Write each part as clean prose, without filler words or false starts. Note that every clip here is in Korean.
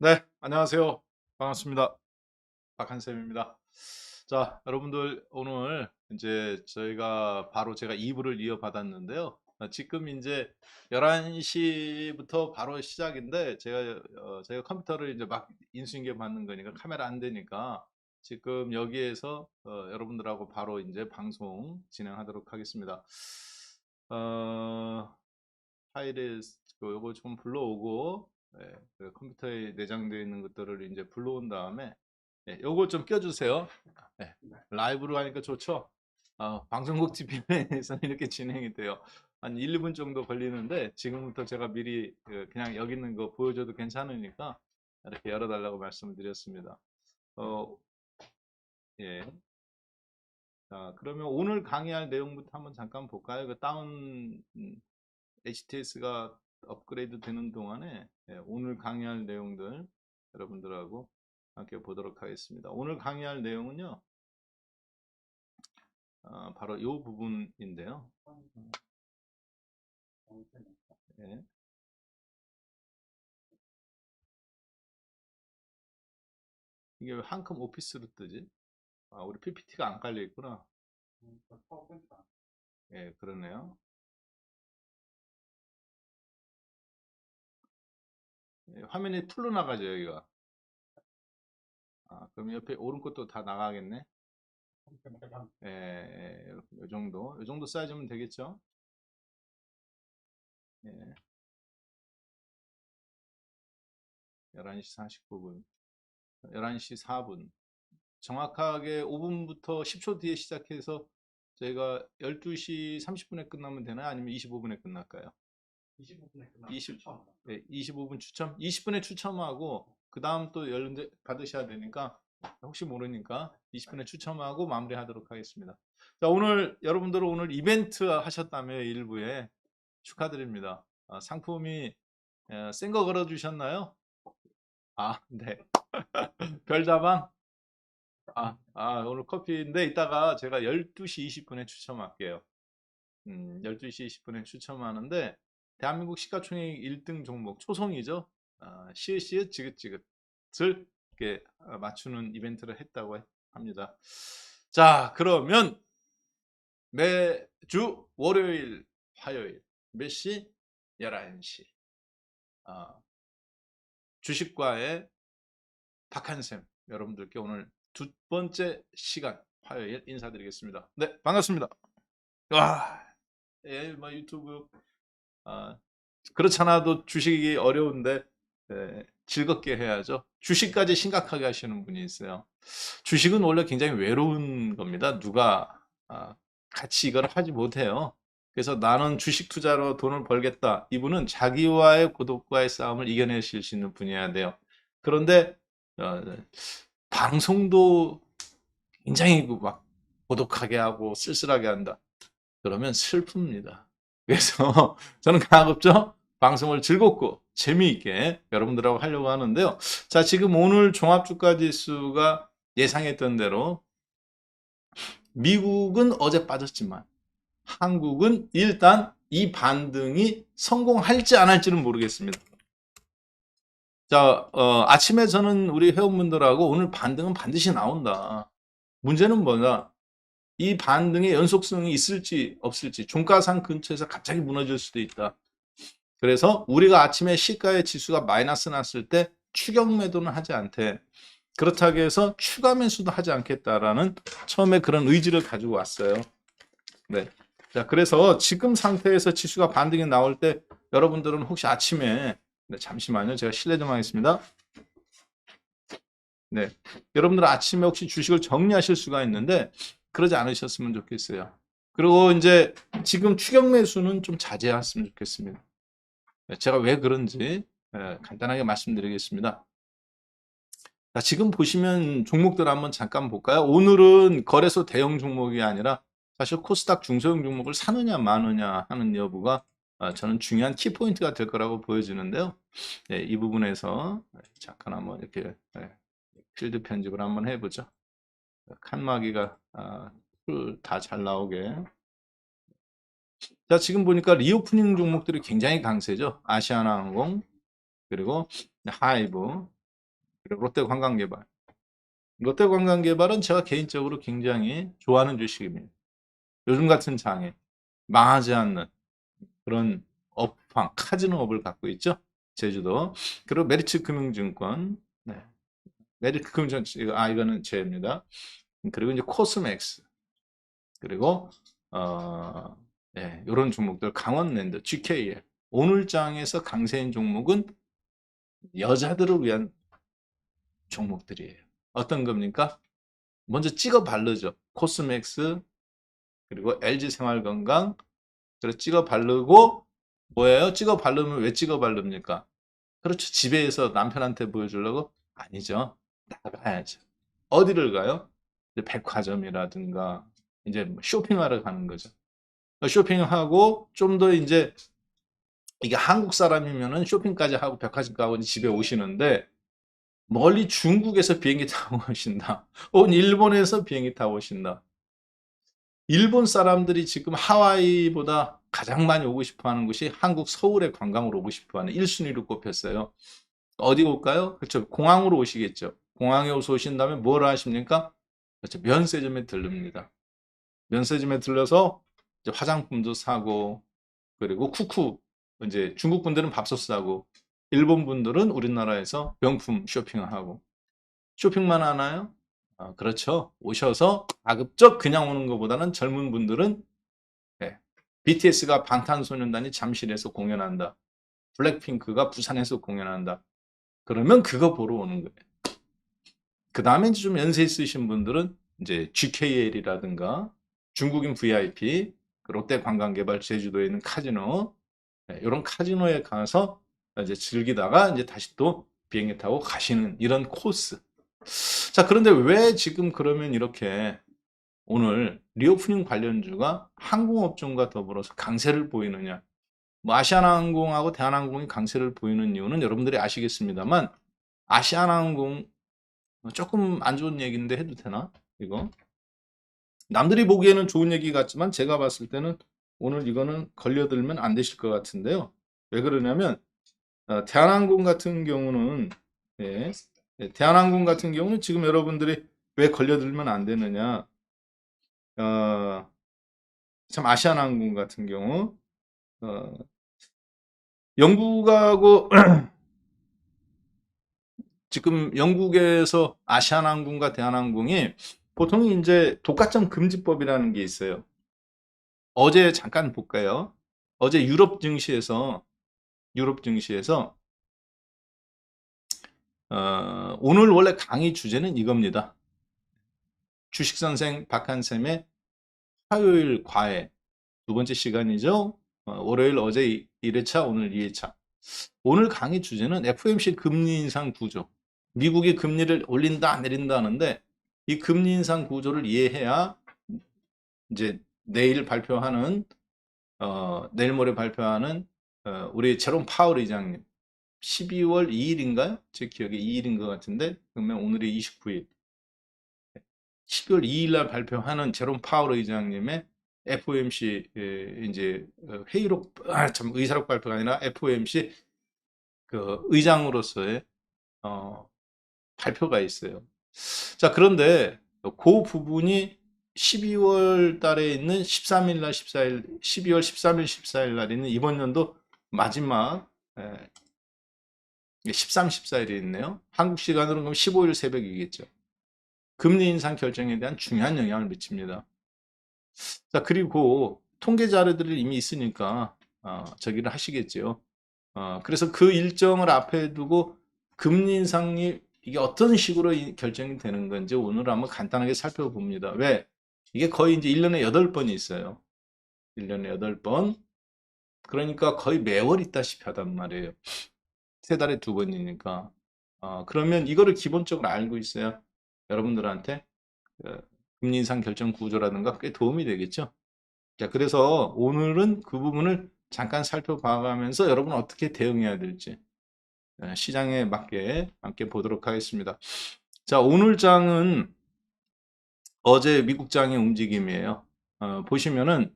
네, 안녕하세요. 반갑습니다. 박한쌤입니다. 자, 여러분들 오늘 이제 저희가 바로 제가 2부를 이어받았는데요. 지금 이제 11시부터 바로 시작인데 제가 컴퓨터를 이제 막 인수인계 받는 거니까 카메라 안 되니까 지금 여기에서 여러분들하고 바로 이제 방송 진행하도록 하겠습니다. 어, 파일에 요거 좀 불러오고, 그 컴퓨터에 내장되어 있는 것들을 이제 불러온 다음에, 요거 좀 껴주세요. 예, 라이브로 하니까 좋죠. 방송국 TV에서는 이렇게 진행이 돼요. 한 1, 2분 정도 걸리는데 지금부터 제가 미리 그냥 여기 있는 거 보여줘도 괜찮으니까 이렇게 열어달라고 말씀을 드렸습니다. 어, 예. 자, 그러면 오늘 강의할 내용부터 한번 잠깐 볼까요? 그 다운 HTS가 업그레이드 되는 동안에 오늘 강의할 내용들 여러분들하고 함께 보도록 하겠습니다. 오늘 강의할 내용은요, 바로 이 부분인데요. 예. 이게 왜 한컴 오피스로 뜨지? 우리 PPT가 안 깔려 있구나. 예, 그러네요. 예, 화면이 풀로 나가죠, 여기가. 그럼 옆에 오른 것도 다 나가겠네. 예, 이 정도. 이 정도 사이즈면 되겠죠? 예, 11시 49분. 11시 4분. 정확하게 5분부터 10초 뒤에 시작해서 저희가 12시 30분에 끝나면 되나요? 아니면 25분에 끝날까요? 25분에 끝나면 20, 추첨. 네, 25분 추첨? 20분에 추첨하고 그 다음 또 연락 받으셔야 되니까 혹시 모르니까 20분에 추첨하고 마무리하도록 하겠습니다. 자, 오늘 여러분들 오늘 이벤트 하셨다며 일부에 축하드립니다. 상품이 센 거 걸어주셨나요? 네. 별다방? 오늘 커피인데 이따가 제가 12시 20분에 추첨할게요. 12시 20분에 추첨하는데 대한민국 시가총액 1등 종목 초성이죠. 시읒시읒 지긋지긋을 이렇게 맞추는 이벤트를 했다고 합니다. 자, 그러면 매주 월요일, 화요일 몇 시? 11시. 주식과의 박한샘 여러분들께 오늘 두 번째 시간 화요일 인사드리겠습니다. 네, 반갑습니다. 와, 뭐 유튜브 아, 그렇잖아도 주식이 어려운데 즐겁게 해야죠. 주식까지 심각하게 하시는 분이 있어요. 주식은 원래 굉장히 외로운 겁니다. 누가 같이 이걸 하지 못해요. 그래서 나는 주식 투자로 돈을 벌겠다. 이분은 자기와의 고독과의 싸움을 이겨내실 수 있는 분이어야 돼요. 그런데 어, 방송도 굉장히 막 고독하게 하고 쓸쓸하게 한다. 그러면 슬픕니다. 그래서 저는 가급적 방송을 즐겁고 재미있게 여러분들하고 하려고 하는데요. 자, 지금 오늘 종합주가 지수가 예상했던 대로 미국은 어제 빠졌지만 한국은 일단 이 반등이 성공할지 안 할지는 모르겠습니다. 자, 아침에 저는 우리 회원분들하고 오늘 반등은 반드시 나온다. 문제는 뭐냐? 이 반등의 연속성이 있을지 없을지 종가상 근처에서 갑자기 무너질 수도 있다. 그래서 우리가 아침에 시가의 지수가 마이너스 났을 때 추격 매도는 하지 않대. 그렇다고 해서 추가 매수도 하지 않겠다라는 처음에 그런 의지를 가지고 왔어요. 네. 자, 그래서 지금 상태에서 지수가 반등이 나올 때 여러분들은 혹시 아침에 잠시만요. 제가 실례 좀 하겠습니다. 네. 여러분들 아침에 혹시 주식을 정리하실 수가 있는데 그러지 않으셨으면 좋겠어요. 그리고 이제 지금 추격 매수는 좀 자제했으면 좋겠습니다. 제가 왜 그런지 간단하게 말씀드리겠습니다. 자, 지금 보시면 종목들 한번 잠깐 볼까요? 오늘은 거래소 대형 종목이 아니라 사실 코스닥 중소형 종목을 사느냐 마느냐 하는 여부가 저는 중요한 키포인트가 될 거라고 보여지는데요. 이 부분에서 잠깐 한번 이렇게 필드 편집을 한번 해보죠. 칸막이가 다 잘 나오게. 자, 지금 보니까 리오프닝 종목들이 굉장히 강세죠. 아시아나항공, 그리고 하이브. 그리고 롯데관광개발. 롯데관광개발은 제가 개인적으로 굉장히 좋아하는 주식입니다. 요즘 같은 장에 망하지 않는 그런 업황, 카지노업을 갖고 있죠. 제주도. 그리고 메리츠 금융증권. 네. 메리츠 금융증권, 이거는 제입니다. 그리고 이제 코스맥스. 그리고, 네, 이런 종목들, 강원랜드, GKL. 오늘 장에서 강세인 종목은 여자들을 위한 종목들이에요. 어떤 겁니까? 먼저 찍어 바르죠. 코스맥스, 그리고 LG생활건강, 그리고 찍어 바르고, 뭐예요? 찍어 바르면 왜 찍어 바릅니까? 그렇죠. 집에서 남편한테 보여주려고? 아니죠. 나가야죠. 어디를 가요? 이제 백화점이라든가, 이제 뭐 쇼핑하러 가는 거죠. 쇼핑하고, 좀 더 이제, 이게 한국 사람이면은 쇼핑까지 하고 백화점 가고 집에 오시는데, 멀리 중국에서 비행기 타고 오신다. 혹은 일본에서 비행기 타고 오신다. 일본 사람들이 지금 하와이보다 가장 많이 오고 싶어 하는 곳이 한국 서울에 관광으로 오고 싶어 하는 1순위로 꼽혔어요. 어디 올까요? 그렇죠. 공항으로 오시겠죠. 공항에 오신다면 뭘 하십니까? 그렇죠. 면세점에 들릅니다. 면세점에 들러서 이제 화장품도 사고, 그리고 쿠쿠, 이제 중국 분들은 밥솥 사고, 일본 분들은 우리나라에서 명품 쇼핑을 하고, 쇼핑만 하나요? 그렇죠. 오셔서 가급적 그냥 오는 것보다는 젊은 분들은 BTS가 방탄소년단이 잠실에서 공연한다. 블랙핑크가 부산에서 공연한다. 그러면 그거 보러 오는 거예요. 그 다음에 좀 연세 있으신 분들은 이제 GKL이라든가 중국인 VIP, 롯데관광개발 제주도에 있는 카지노, 이런 카지노에 가서 이제 즐기다가 이제 다시 또 비행기 타고 가시는 이런 코스. 자, 그런데 왜 지금 그러면 이렇게 오늘 리오프닝 관련주가 항공업종과 더불어서 강세를 보이느냐? 뭐 아시아나항공하고 대한항공이 강세를 보이는 이유는 여러분들이 아시겠습니다만, 아시아나항공 조금 안 좋은 얘기인데 해도 되나? 이거 남들이 보기에는 좋은 얘기 같지만 제가 봤을 때는 오늘 이거는 걸려들면 안 되실 것 같은데요. 왜 그러냐면 대한항공 같은 경우는, 예, 대한항공 같은 경우는 지금 여러분들이 왜 걸려들면 안 되느냐? 어, 참 아시아나항공 같은 경우 영국하고 지금 영국에서 아시아나항공과 대한항공이 보통 이제 독과점 금지법이라는 게 있어요. 어제 잠깐 볼까요? 어제 유럽 증시에서 오늘 원래 강의 주제는 이겁니다. 주식 선생 박한샘의 화요일 과외 두 번째 시간이죠. 월요일 어제 1회차, 오늘 2회차. 오늘 강의 주제는 FOMC 금리 인상 구조. 미국이 금리를 올린다, 내린다 하는데 이 금리 인상 구조를 이해해야 이제 내일 모레 발표하는 우리 제롬 파월 의장님 12월 2일인가요? 제 기억에 2일인 것 같은데 그러면 오늘이 29일. 12월 2일 날 발표하는 제롬 파월 의장님의 FOMC 이제 회의록 의사록 발표가 아니라 FOMC 그 의장으로서의 발표가 있어요. 자, 그런데 그 부분이 12월 달에 있는 13일 날 14일 12월 13일 14일 날 있는 이번 연도 마지막 13, 14일이 있네요. 한국 시간으로 그럼 15일 새벽이겠죠. 금리 인상 결정에 대한 중요한 영향을 미칩니다. 자, 그리고 통계 자료들이 이미 있으니까 저기를 하시겠죠. 그래서 그 일정을 앞에 두고 금리 인상이 이게 어떤 식으로 결정이 되는 건지 오늘 한번 간단하게 살펴봅니다. 왜? 이게 거의 이제 1년에 8번이 있어요. 1년에 8번. 그러니까 거의 매월 있다시피 하단 말이에요. 3달에 2번이니까. 그러면 이거를 기본적으로 알고 있어야 여러분들한테 금리 인상 결정 구조라든가 꽤 도움이 되겠죠. 자, 그래서 오늘은 그 부분을 잠깐 살펴봐가면서 여러분 어떻게 대응해야 될지 시장에 맞게 함께 보도록 하겠습니다. 자, 오늘 장은 어제 미국 장의 움직임이에요. 보시면은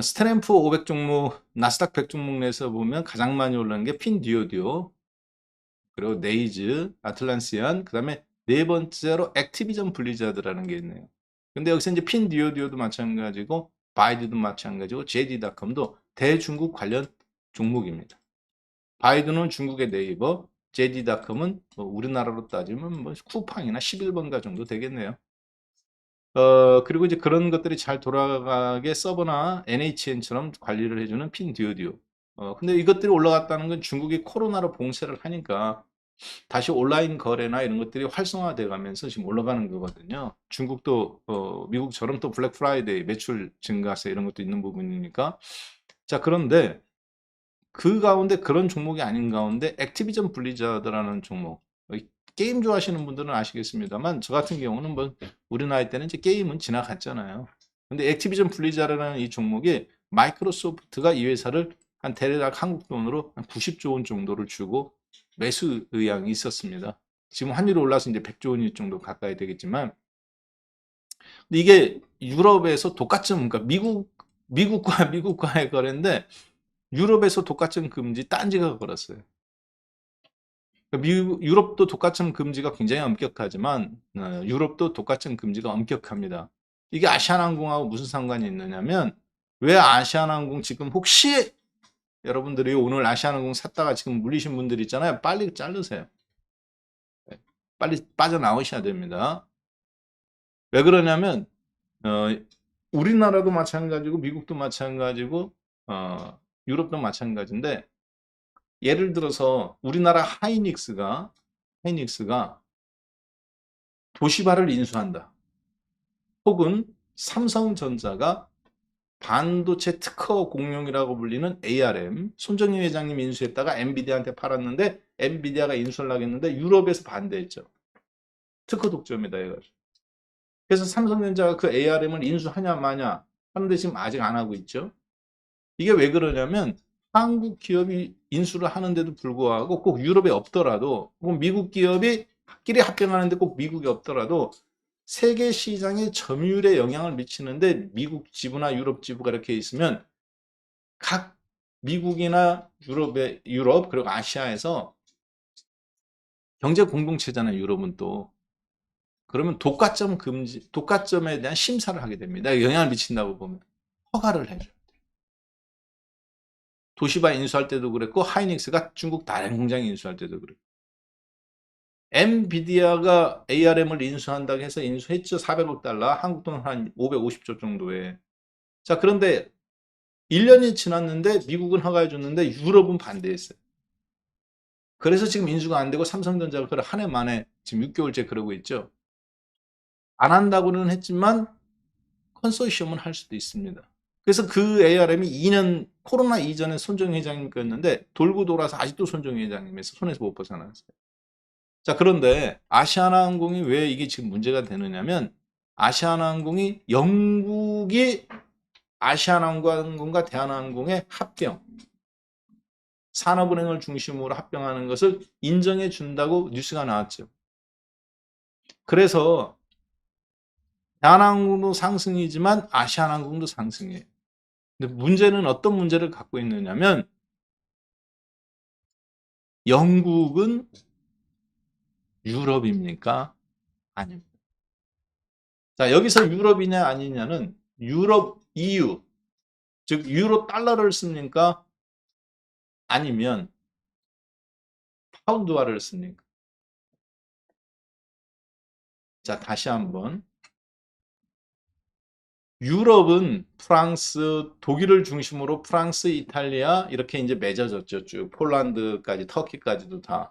스탠프 500 종목, 나스닥 100 종목 내에서 보면 가장 많이 올라간 게 핀듀오듀오. 그리고 네이즈, 아틀란시안, 그 다음에 네 번째로 액티비전 블리자드라는 게 있네요. 근데 여기서 이제 핀듀오듀오도 마찬가지고, 바이두도 마찬가지고, JD.com도 대중국 관련 종목입니다. 바이두는 중국의 네이버, JD.com은 뭐 우리나라로 따지면 뭐 쿠팡이나 11번가 정도 되겠네요. 그리고 이제 그런 것들이 잘 돌아가게 서버나 NHN처럼 관리를 해주는 핀듀오듀오. 근데 이것들이 올라갔다는 건 중국이 코로나로 봉쇄를 하니까 다시 온라인 거래나 이런 것들이 활성화돼 가면서 지금 올라가는 거거든요. 중국도 미국처럼 또 블랙 프라이데이 매출 증가세 이런 것도 있는 부분이니까. 자, 그런데 그 가운데 그런 종목이 아닌 가운데 액티비전 블리자드라는 종목. 게임 좋아하시는 분들은 아시겠습니다만 저 같은 경우는 뭐 우리 나이 때는 이제 게임은 지나갔잖아요. 근데 액티비전 블리자드라는 이 종목이 마이크로소프트가 이 회사를 한 대략 한국 돈으로 한 90조 원 정도를 주고 매수 의향이 있었습니다. 지금 환율이 올라서 이제 100조 원 정도 가까이 되겠지만, 근데 이게 유럽에서 독과점, 그러니까 미국과 미국과의 거래인데 유럽에서 독과점 금지 딴지가 걸었어요. 그러니까 유럽도 독과점 금지가 굉장히 엄격하지만 유럽도 독과점 금지가 엄격합니다. 이게 아시아나항공하고 무슨 상관이 있느냐면, 왜 아시아나항공 지금 혹시 여러분들이 오늘 아시아나항공 샀다가 지금 물리신 분들 있잖아요. 빨리 자르세요. 빨리 빠져나오셔야 됩니다. 왜 그러냐면 우리나라도 마찬가지고 미국도 마찬가지고 유럽도 마찬가지인데, 예를 들어서 우리나라 하이닉스가 도시바를 인수한다. 혹은 삼성전자가 반도체 특허 공룡이라고 불리는 ARM, 손정희 회장님 인수했다가 엔비디아한테 팔았는데 엔비디아가 인수를 하겠는데 유럽에서 반대했죠. 특허 독점이다 해가지고. 그래서 삼성전자가 그 ARM을 인수하냐 마냐 하는데 지금 아직 안 하고 있죠. 이게 왜 그러냐면 한국 기업이 인수를 하는데도 불구하고 꼭 유럽에 없더라도, 혹은 미국 기업이 끼리 합병하는데 꼭 미국에 없더라도 세계 시장의 점유율에 영향을 미치는데 미국 지부나 유럽 지부가 이렇게 있으면 각 미국이나 유럽 그리고 아시아에서 경제 공동체잖아요. 유럽은 또. 그러면 독과점에 대한 심사를 하게 됩니다. 영향을 미친다고 보면 허가를 해줘요. 도시바 인수할 때도 그랬고, 하이닉스가 중국 다롄 공장 인수할 때도 그랬고, 엔비디아가 ARM을 인수한다고 해서 인수했죠. 400억 달러, 한국 돈 한 550조 정도에. 자, 그런데 1년이 지났는데 미국은 허가해 줬는데 유럽은 반대했어요. 그래서 지금 인수가 안 되고 삼성전자가 그걸 한 해 만에 지금 6개월째 그러고 있죠. 안 한다고는 했지만 컨소시엄은 할 수도 있습니다. 그래서 그 ARM이 2년 코로나 이전에 손정희 회장님 거였는데 돌고 돌아서 아직도 손정희 회장님에서 손에서 못 벗어났어요. 자, 그런데 아시아나항공이 왜 이게 지금 문제가 되느냐면, 아시아나항공이 영국이 아시아나항공과 대한항공의 합병, 산업은행을 중심으로 합병하는 것을 인정해 준다고 뉴스가 나왔죠. 그래서 대한항공도 상승이지만 아시아나항공도 상승이에요. 근데 문제는 어떤 문제를 갖고 있느냐면, 영국은 유럽입니까? 아닙니다. 자, 여기서 유럽이냐 아니냐는 유럽 EU, 즉 유로 달러를 씁니까? 아니면 파운드화를 씁니까? 자, 다시 한번. 유럽은 프랑스, 독일을 중심으로 프랑스, 이탈리아 이렇게 이제 맺어졌죠. 쭉 폴란드까지, 터키까지도 다.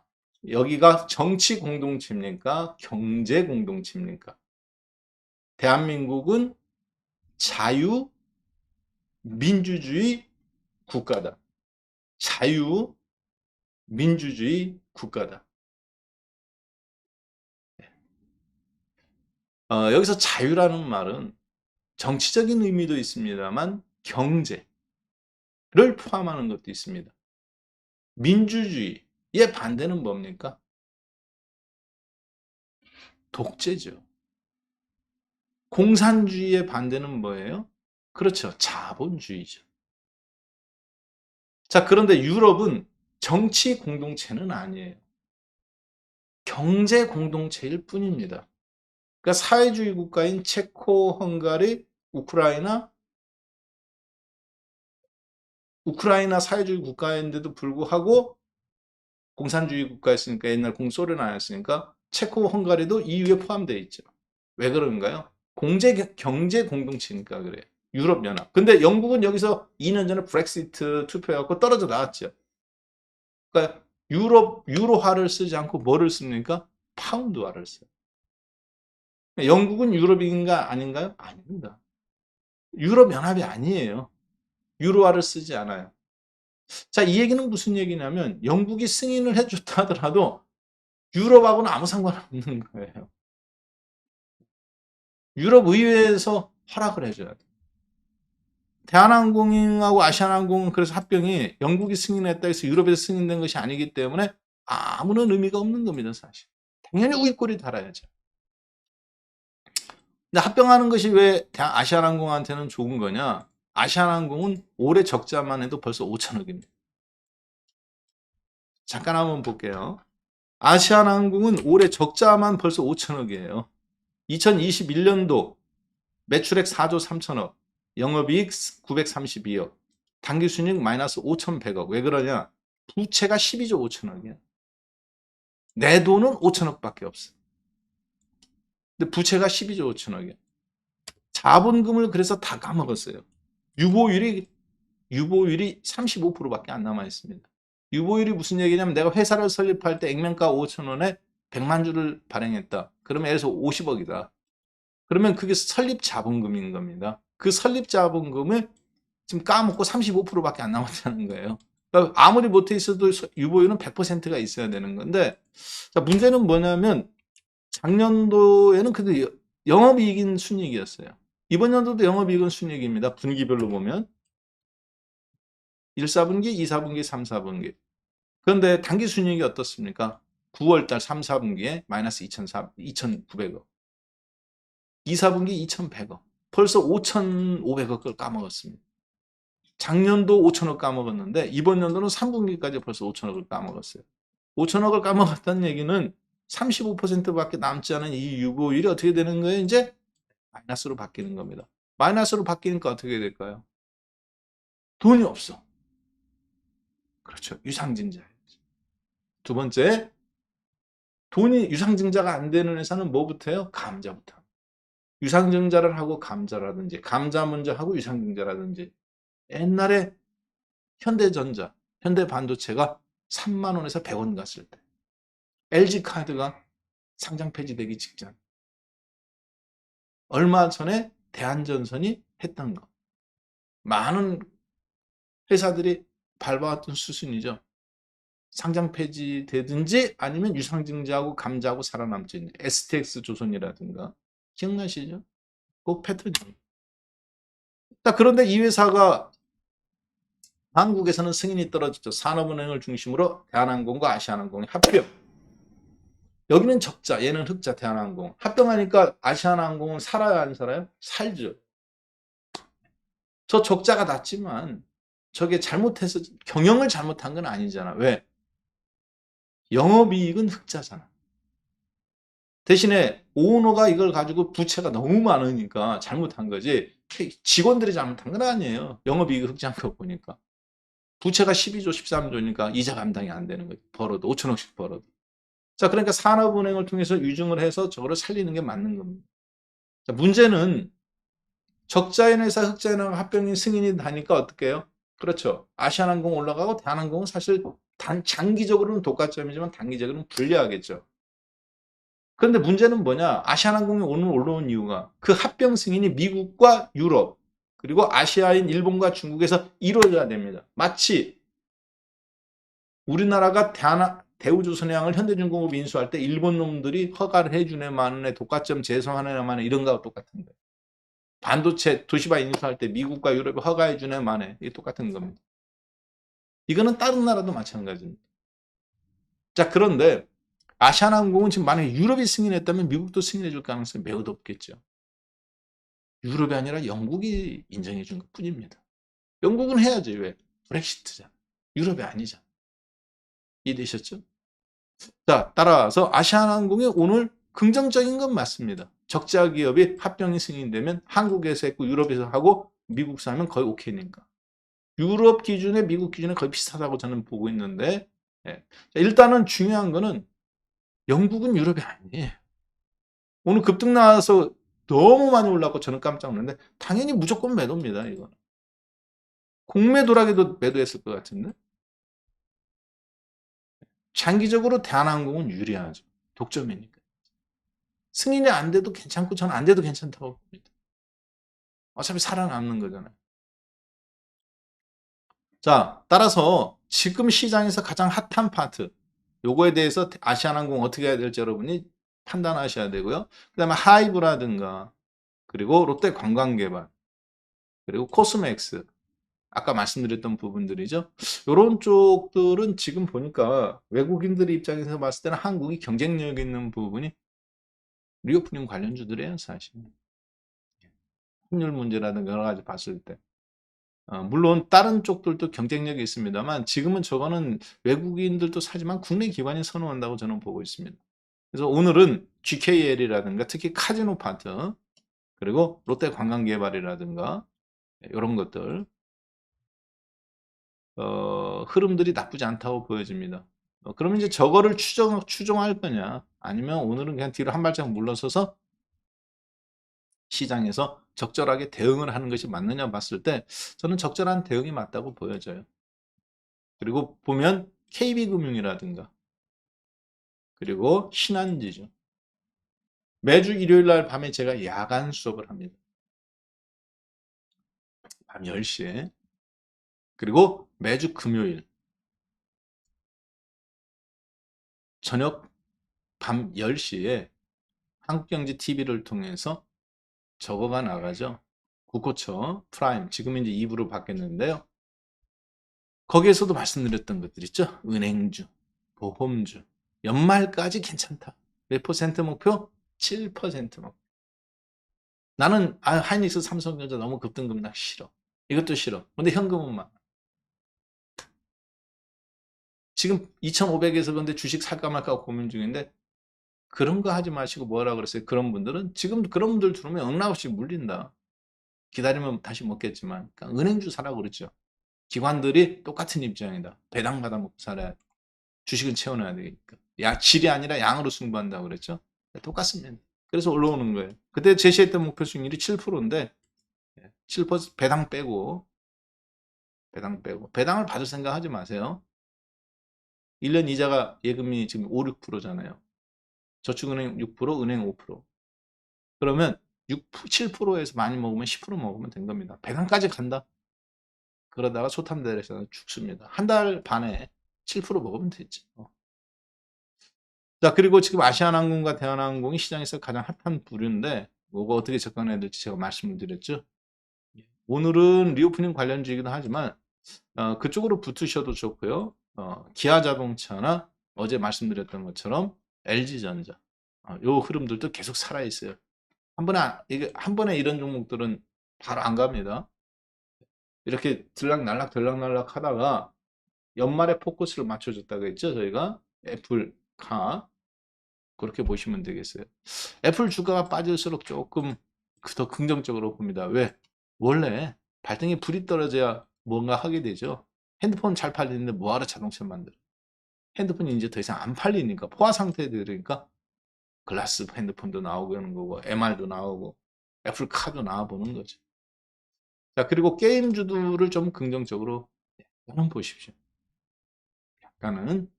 여기가 정치 공동체입니까? 경제 공동체입니까? 대한민국은 자유 민주주의 국가다. 자유 민주주의 국가다. 여기서 자유라는 말은 정치적인 의미도 있습니다만 경제를 포함하는 것도 있습니다. 민주주의의 반대는 뭡니까? 독재죠. 공산주의의 반대는 뭐예요? 그렇죠. 자본주의죠. 자, 그런데 유럽은 정치 공동체는 아니에요. 경제 공동체일 뿐입니다. 그러니까 사회주의 국가인 체코, 헝가리, 우크라이나 사회주의 국가인데도 불구하고 공산주의 국가였으니까 옛날 공소련 아니었으니까 체코, 헝가리도 EU에 포함되어 있죠. 왜 그런가요? 경제 공동체니까 그래요. 유럽연합. 근데 영국은 여기서 2년 전에 브렉시트 투표해갖고 떨어져 나왔죠. 그러니까 유로화를 쓰지 않고 뭐를 씁니까? 파운드화를 써요. 영국은 유럽인가 아닌가요? 아닙니다. 유럽연합이 아니에요. 유로화를 쓰지 않아요. 자, 이 얘기는 무슨 얘기냐면 영국이 승인을 해줬다 하더라도 유럽하고는 아무 상관없는 거예요. 유럽 의회에서 허락을 해줘야 돼. 대한항공하고 아시아나항공은 그래서 합병이 영국이 승인했다 해서 유럽에서 승인된 것이 아니기 때문에 아무런 의미가 없는 겁니다, 사실. 당연히 우익골이 달아야죠. 근데 합병하는 것이 왜 아시아나항공한테는 좋은 거냐? 아시아나항공은 올해 적자만 해도 벌써 5천억입니다. 잠깐 한번 볼게요. 아시아나항공은 올해 적자만 벌써 5천억이에요. 2021년도 매출액 4조 3천억, 영업이익 932억, 당기순이익 마이너스 5,100억. 왜 그러냐? 부채가 12조 5천억이야. 내 돈은 5천억밖에 없어. 근데 부채가 12조 5천억이야. 자본금을 그래서 다 까먹었어요. 유보율이 35%밖에 안 남아 있습니다. 유보율이 무슨 얘기냐면 내가 회사를 설립할 때 액면가 5천 원에 100만 주를 발행했다. 그러면 예를 들어서 50억이다. 그러면 그게 설립 자본금인 겁니다. 그 설립 자본금을 지금 까먹고 35%밖에 안 남았다는 거예요. 그러니까 아무리 못해 있어도 유보율은 100%가 있어야 되는 건데, 자, 문제는 뭐냐면 작년도에는 그래도 영업이익인 순이익이었어요. 이번 연도도 영업이익은 순이익입니다. 분기별로 보면 1, 4분기, 2, 4분기, 3, 4분기. 그런데 단기 순이익이 어떻습니까? 9월달 3, 4분기에 마이너스 2,900억. 2, 4분기 2,100억. 벌써 5,500억을 까먹었습니다. 작년도 5천억 까먹었는데 이번 연도는 3분기까지 벌써 5천억을 까먹었어요. 5천억을 까먹었다는 얘기는 35%밖에 남지 않은 이 유보율이 어떻게 되는 거예요? 이제 마이너스로 바뀌는 겁니다. 마이너스로 바뀌니까 어떻게 될까요? 돈이 없어. 그렇죠. 유상증자예요. 두 번째, 돈이 유상증자가 안 되는 회사는 뭐부터 해요? 감자부터. 유상증자를 하고 감자라든지 감자 먼저 하고 유상증자라든지 옛날에 현대전자, 현대반도체가 3만 원에서 100원 갔을 때 LG카드가 상장 폐지되기 직전 얼마 전에 대한전선이 했던 거 많은 회사들이 밟아왔던 수순이죠. 상장 폐지되든지 아니면 유상증자하고 감자하고 살아남지 있는 STX 조선이라든가 기억나시죠? 그 패턴이에요. 그런데 이 회사가 한국에서는 승인이 떨어졌죠. 산업은행을 중심으로 대한항공과 아시아나항공이 합병. 여기는 적자, 얘는 흑자, 대한항공. 합병하니까 아시아나항공은 살아요, 안 살아요? 살죠. 저 적자가 났지만 저게 잘못해서 경영을 잘못한 건 아니잖아. 왜? 영업이익은 흑자잖아. 대신에 오너가 이걸 가지고 부채가 너무 많으니까 잘못한 거지 직원들이 잘못한 건 아니에요. 영업이익 흑자한 거 보니까. 부채가 12조, 13조니까 이자 감당이 안 되는 거지. 벌어도 5천억씩 벌어도. 자, 그러니까 산업은행을 통해서 유증을 해서 저거를 살리는 게 맞는 겁니다. 자, 문제는 적자인 회사, 흑자인 회사 합병인 승인이 다니까 어떻게 해요? 그렇죠. 아시아나항공 올라가고 대한항공은 사실 장기적으로는 독과점이지만 단기적으로는 불리하겠죠. 그런데 문제는 뭐냐? 아시아나항공이 오늘 올라온 이유가 그 합병 승인이 미국과 유럽 그리고 아시아인 일본과 중국에서 이루어져야 됩니다. 마치 우리나라가 대우조선해양을 현대중공업이 인수할 때 일본 놈들이 허가를 해주네 마네 독과점 제소하네 마네 이런 거하고 똑같은 거예요. 반도체 도시바 인수할 때 미국과 유럽이 허가해주네 마네 이게 똑같은 겁니다. 이거는 다른 나라도 마찬가지입니다. 자, 그런데 아시아나항공은 지금 만약에 유럽이 승인했다면 미국도 승인해 줄 가능성이 매우 높겠죠. 유럽이 아니라 영국이 인정해 준 것 뿐입니다. 영국은 해야지. 왜? 브렉시트잖아. 유럽이 아니잖아. 이해되셨죠? 자, 따라서 아시아나항공이 오늘 긍정적인 건 맞습니다. 적자 기업이 합병이 승인되면 한국에서 했고 유럽에서 하고 미국에서 하면 거의 오케이니까. 유럽 기준에 미국 기준에 거의 비슷하다고 저는 보고 있는데, 예. 일단은 중요한 거는 영국은 유럽이 아니에요. 오늘 급등 나와서 너무 많이 올랐고 저는 깜짝 놀랐는데 당연히 무조건 매도입니다. 이거 공매도라기도 매도했을 것 같은데 장기적으로 대한항공은 유리하죠. 독점이니까. 승인이 안 돼도 괜찮고 저는 안 돼도 괜찮다고 봅니다. 어차피 살아남는 거잖아요. 자, 따라서 지금 시장에서 가장 핫한 파트 요거에 대해서 아시아나항공 어떻게 해야 될지 여러분이 판단하셔야 되고요. 그 다음에 하이브라든가 그리고 롯데 관광개발 그리고 코스맥스 아까 말씀드렸던 부분들이죠. 요런 쪽들은 지금 보니까 외국인들의 입장에서 봤을 때는 한국이 경쟁력 있는 부분이 리오프닝 관련주들이에요, 사실. 환율 문제라든가 여러 가지 봤을 때. 물론 다른 쪽들도 경쟁력이 있습니다만 지금은 저거는 외국인들도 사지만 국내 기관이 선호한다고 저는 보고 있습니다. 그래서 오늘은 GKL이라든가 특히 카지노 파트 그리고 롯데 관광개발이라든가 이런 것들 흐름들이 나쁘지 않다고 보여집니다. 그러면 이제 저거를 추종할 거냐 아니면 오늘은 그냥 뒤로 한 발짝 물러서서 시장에서 적절하게 대응을 하는 것이 맞느냐 봤을 때 저는 적절한 대응이 맞다고 보여져요. 그리고 보면 KB금융이라든가 그리고 신한지주 매주 일요일 날 밤에 제가 야간 수업을 합니다. 밤 10시에 그리고 매주 금요일 저녁 밤 10시에 한국경제TV를 통해서 저거가 나가죠. 국고청 프라임 지금 이제 2부로 바뀌었는데요. 거기에서도 말씀드렸던 것들 있죠. 은행주, 보험주 연말까지 괜찮다. 몇 퍼센트 목표? 7% 목표. 나는 하이닉스 삼성전자 너무 급등급락 싫어. 이것도 싫어. 근데 현금은 많아. 지금 2,500에서 근데 주식 살까 말까 고민 중인데 그런 거 하지 마시고 뭐라 그랬어요? 그런 분들은 지금 그런 분들 들으면 억나없이 물린다. 기다리면 다시 먹겠지만 그러니까 은행주 사라고 그랬죠. 기관들이 똑같은 입장이다. 배당 받아 먹고 살아야 돼. 주식은 채워놔야 되니까. 질이 아니라 양으로 승부한다고 그랬죠. 똑같습니다. 그래서 올라오는 거예요. 그때 제시했던 목표 수익률이 7%인데 7% 배당을 받을 생각 하지 마세요. 1년 이자가 예금이 지금 5, 6%잖아요. 저축은행 6%, 은행 5%. 그러면 7%에서 많이 먹으면 10% 먹으면 된 겁니다. 배당까지 간다. 그러다가 소탐대에서 죽습니다. 한 달 반에 7% 먹으면 되지. 자, 그리고 지금 아시아나항공과 대한항공이 시장에서 가장 핫한 부류인데 뭐가 어떻게 접근해야 될지 제가 말씀을 드렸죠. 오늘은 리오프닝 관련주이기도 하지만 그쪽으로 붙으셔도 좋고요. 기아자동차나 어제 말씀드렸던 것처럼 LG전자 요 흐름들도 계속 살아있어요. 한 번에 이런 종목들은 바로 안 갑니다. 이렇게 들락날락 하다가 연말에 포커스를 맞춰줬다고 했죠. 저희가 애플, 카 그렇게 보시면 되겠어요. 애플 주가가 빠질수록 조금 더 긍정적으로 봅니다. 왜? 원래 발등에 불이 떨어져야 뭔가 하게 되죠. 핸드폰 잘 팔리는데 뭐하러 자동차 만들어? 핸드폰이 이제 더 이상 안 팔리니까 포화 상태에 들으니까 글라스 핸드폰도 나오고 하는 거고 MR도 나오고 애플카도 나와보는 거죠. 자, 그리고 게임주들을 좀 긍정적으로 약간은 보십시오. 약간은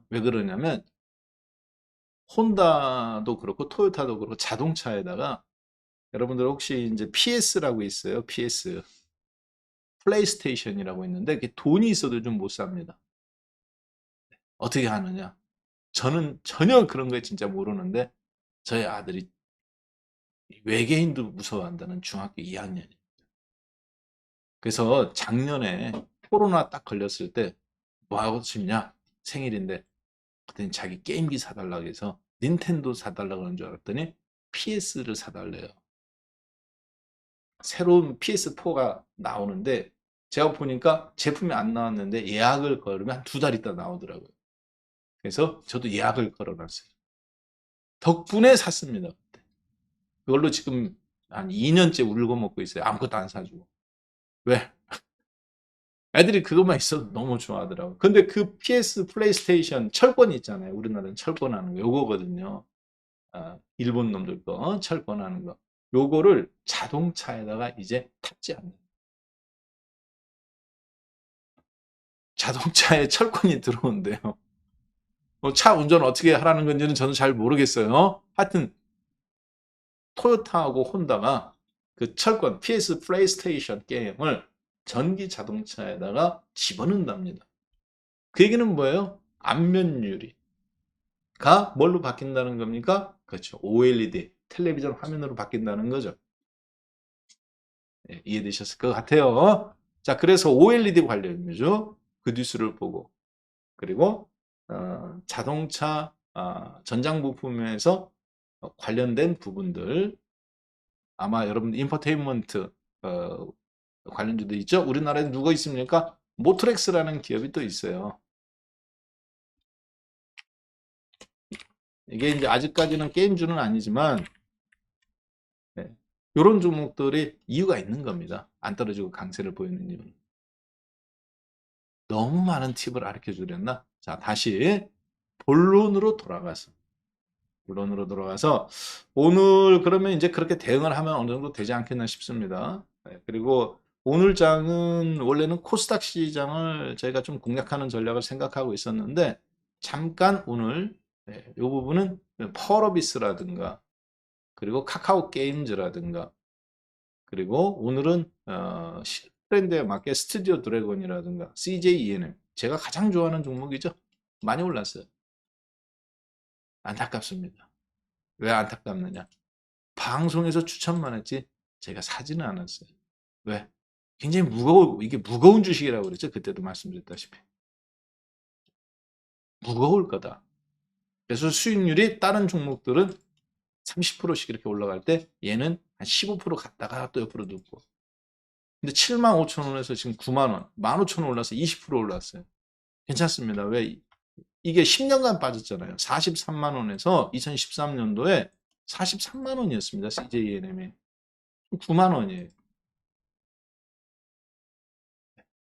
왜 그러냐면 혼다도 그렇고 토요타도 그렇고 자동차에다가 여러분들 혹시 이제 PS라고 있어요. PS 플레이스테이션이라고 있는데 그게 돈이 있어도 좀 못 삽니다. 어떻게 하느냐? 저는 전혀 그런 거 진짜 모르는데 저희 아들이 외계인도 무서워한다는 중학교 2학년이에요. 그래서 작년에 코로나 딱 걸렸을 때 뭐 하고 싶냐? 생일인데 그랬더니 자기 게임기 사달라고 해서 닌텐도 사달라고 하는 줄 알았더니 PS를 사달래요. 새로운 PS4가 나오는데 제가 보니까 제품이 안 나왔는데 예약을 걸으면 한 2달 있다 나오더라고요. 그래서 저도 예약을 걸어놨어요. 덕분에 샀습니다. 그걸로 지금 한 2년째 울고 먹고 있어요. 아무것도 안 사주고. 왜? 애들이 그것만 있어도 너무 좋아하더라고. 근데 그 PS 플레이스테이션 철권 있잖아요. 우리나라는 철권하는 거. 요거거든요. 일본 놈들 거 철권하는 거. 요거를 자동차에다가 이제 탑재합니다. 자동차에 철권이 들어온대요. 차 운전 어떻게 하라는 건지는 저는 잘 모르겠어요. 하여튼 토요타하고 혼다가 그 철권 PS 플레이스테이션 게임을 전기 자동차에다가 집어넣는답니다. 그 얘기는 뭐예요? 안면 유리가 뭘로 바뀐다는 겁니까? 그렇죠. OLED 텔레비전 화면으로 바뀐다는 거죠. 네, 이해되셨을 것 같아요. 자, 그래서 OLED 관련이죠. 그 뉴스를 보고 그리고 자동차 전장 부품에서 관련된 부분들 아마 여러분 인포테인먼트 관련주도 있죠. 우리나라에 누가 있습니까? 모트렉스라는 기업이 또 있어요. 이게 이제 아직까지는 게임주는 아니지만 네, 이런 종목들이 이유가 있는 겁니다. 안 떨어지고 강세를 보이는 이유는. 너무 많은 팁을 가르쳐 주렸나? 자, 다시 본론으로 돌아가서 오늘 그러면 이제 그렇게 대응을 하면 어느 정도 되지 않겠나 싶습니다. 네, 그리고 오늘 장은 원래는 코스닥 시장을 저희가 좀 공략하는 전략을 생각하고 있었는데 잠깐 오늘 네, 이 부분은 펄어비스라든가 그리고 카카오 게임즈라든가 그리고 오늘은 트렌드에 맞게 스튜디오 드래곤이라든가 CJ ENM 제가 가장 좋아하는 종목이죠. 많이 올랐어요. 안타깝습니다. 왜 안타깝느냐? 방송에서 추천만 했지 제가 사지는 않았어요. 왜? 굉장히 이게 무거운 주식이라고 그랬죠. 그때도 말씀드렸다시피. 무거울 거다. 그래서 수익률이 다른 종목들은 30%씩 이렇게 올라갈 때 얘는 한 15% 갔다가 또 옆으로 눕고. 근데 7만 5천 원에서 지금 9만 원, 15,000원 올라서 20% 올랐어요. 괜찮습니다. 왜? 이게 10년간 빠졌잖아요. 43만 원에서 2013년도에 43만 원이었습니다. CJENM이. 9만 원이에요.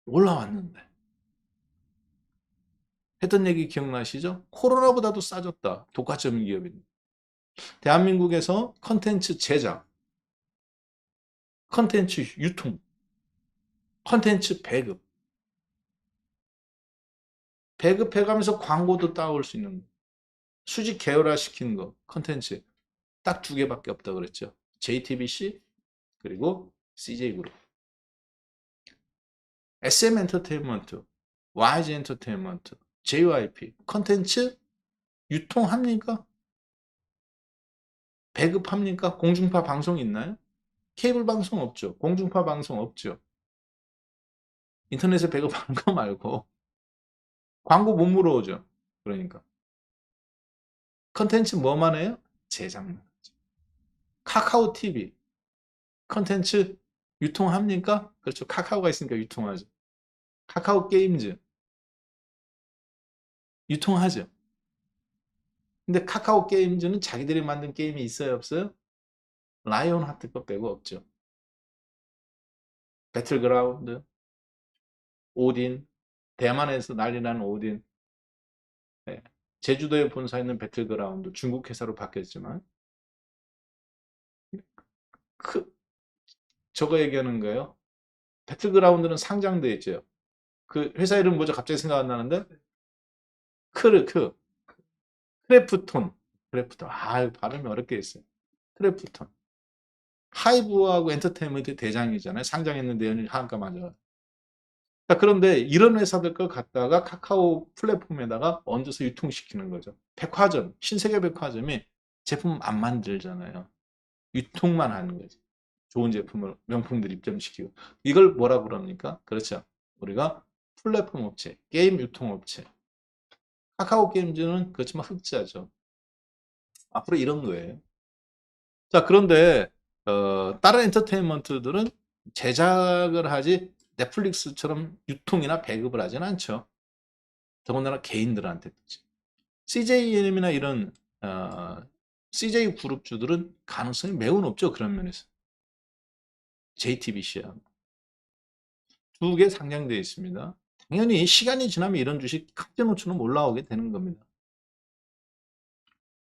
올라왔는데. 했던 얘기 기억나시죠? 코로나보다도 싸졌다. 독과점 기업입니다. 대한민국에서 컨텐츠 제작, 컨텐츠 유통, 컨텐츠 배급해가면서 광고도 따올 수 있는 거. 수직 계열화 시키는 거, 컨텐츠 딱 두 개밖에 없다 그랬죠. JTBC 그리고 CJ그룹. SM 엔터테인먼트, YG 엔터테인먼트, JYP 컨텐츠 유통합니까? 배급합니까? 공중파 방송 있나요? 케이블 방송 없죠. 공중파 방송 없죠. 인터넷에 배급하는 거 말고 광고 못 물어오죠. 그러니까 컨텐츠 뭐만 해요? 제작만 하죠. 카카오 TV 컨텐츠 유통합니까? 그렇죠. 카카오가 있으니까 유통하죠. 카카오 게임즈 유통하죠. 근데 카카오 게임즈는 자기들이 만든 게임이 있어요, 없어요? 라이온 하트 거 빼고 없죠. 배틀그라운드, 오딘, 대만에서 난리 나는 오딘, 네. 제주도에 본사 있는 배틀그라운드, 중국 회사로 바뀌었지만, 그, 저거 얘기하는 거예요. 배틀그라운드는 상장돼 있죠. 그 회사 이름 뭐죠? 갑자기 생각 안 나는데? 크르크, 크래프톤, 크래프톤. 발음이 어렵게 했어요. 크래프톤. 하이브하고 엔터테인먼트 대장이잖아요. 상장했는데 한가 맞아. 그런데 이런 회사들 거 갖다가 카카오 플랫폼에다가 얹어서 유통시키는 거죠. 백화점, 신세계 백화점이 제품 안 만들잖아요. 유통만 하는 거지. 좋은 제품을 명품들 입점시키고. 이걸 뭐라 그럽니까? 그렇죠. 우리가 플랫폼 업체, 게임 유통 업체. 카카오 게임즈는 그렇지만 흑자죠. 앞으로 이런 거예요. 자, 그런데 다른 엔터테인먼트들은 제작을 하지 넷플릭스처럼 유통이나 배급을 하진 않죠. 더군다나 개인들한테. CJENM이나 이런 CJ 그룹주들은 가능성이 매우 높죠. 그런 면에서. JTBC야. 두 개 상장되어 있습니다. 당연히 시간이 지나면 이런 주식 카지노처럼 올라오게 되는 겁니다.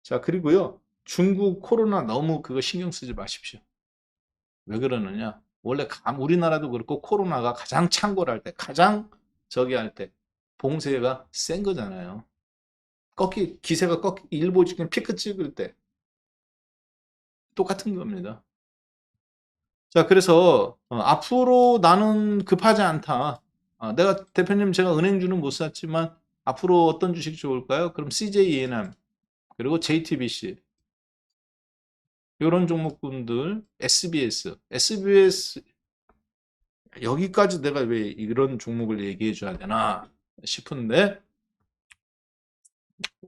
자, 그리고요. 중국 코로나 너무 그거 신경 쓰지 마십시오. 왜 그러느냐? 원래 우리나라도 그렇고 코로나가 가장 창궐할 때, 가장 저기 할 때 봉쇄가 센 거잖아요. 기세가 일보 직전 피크 찍을 때 똑같은 겁니다. 자, 그래서 앞으로 나는 급하지 않다. 내가 대표님 제가 은행주는 못 샀지만 앞으로 어떤 주식 좋을까요? 그럼 CJENM 그리고 JTBC 이런 종목군들 SBS 여기까지 내가 왜 이런 종목을 얘기해 줘야 되나 싶은데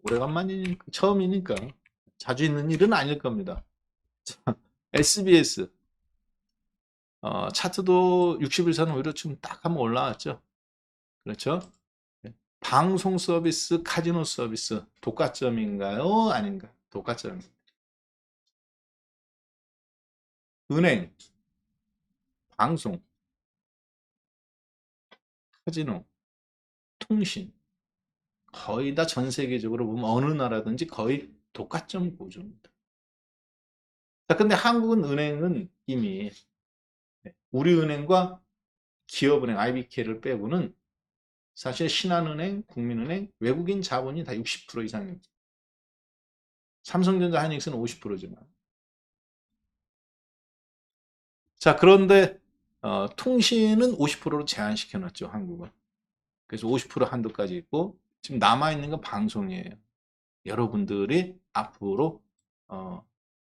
오래간만이니까 처음이니까 자주 있는 일은 아닐 겁니다. SBS 차트도 60일선 오히려 지금 딱 한번 올라왔죠. 그렇죠? 방송 서비스, 카지노 서비스 독과점인가요? 아닌가? 독과점입니다. 은행, 방송, 카지노, 통신 거의 다 전 세계적으로 보면 어느 나라든지 거의 독과점 구조입니다. 자, 근데 한국은 은행은 이미 우리은행과 기업은행 IBK를 빼고는 사실 신한은행, 국민은행, 외국인 자본이 다 60% 이상입니다. 삼성전자, 하이닉스는 50%지만. 자, 그런데 통신은 50%로 제한시켜 놨죠, 한국은. 그래서 50% 한도까지 있고 지금 남아있는 건 방송이에요. 여러분들이 앞으로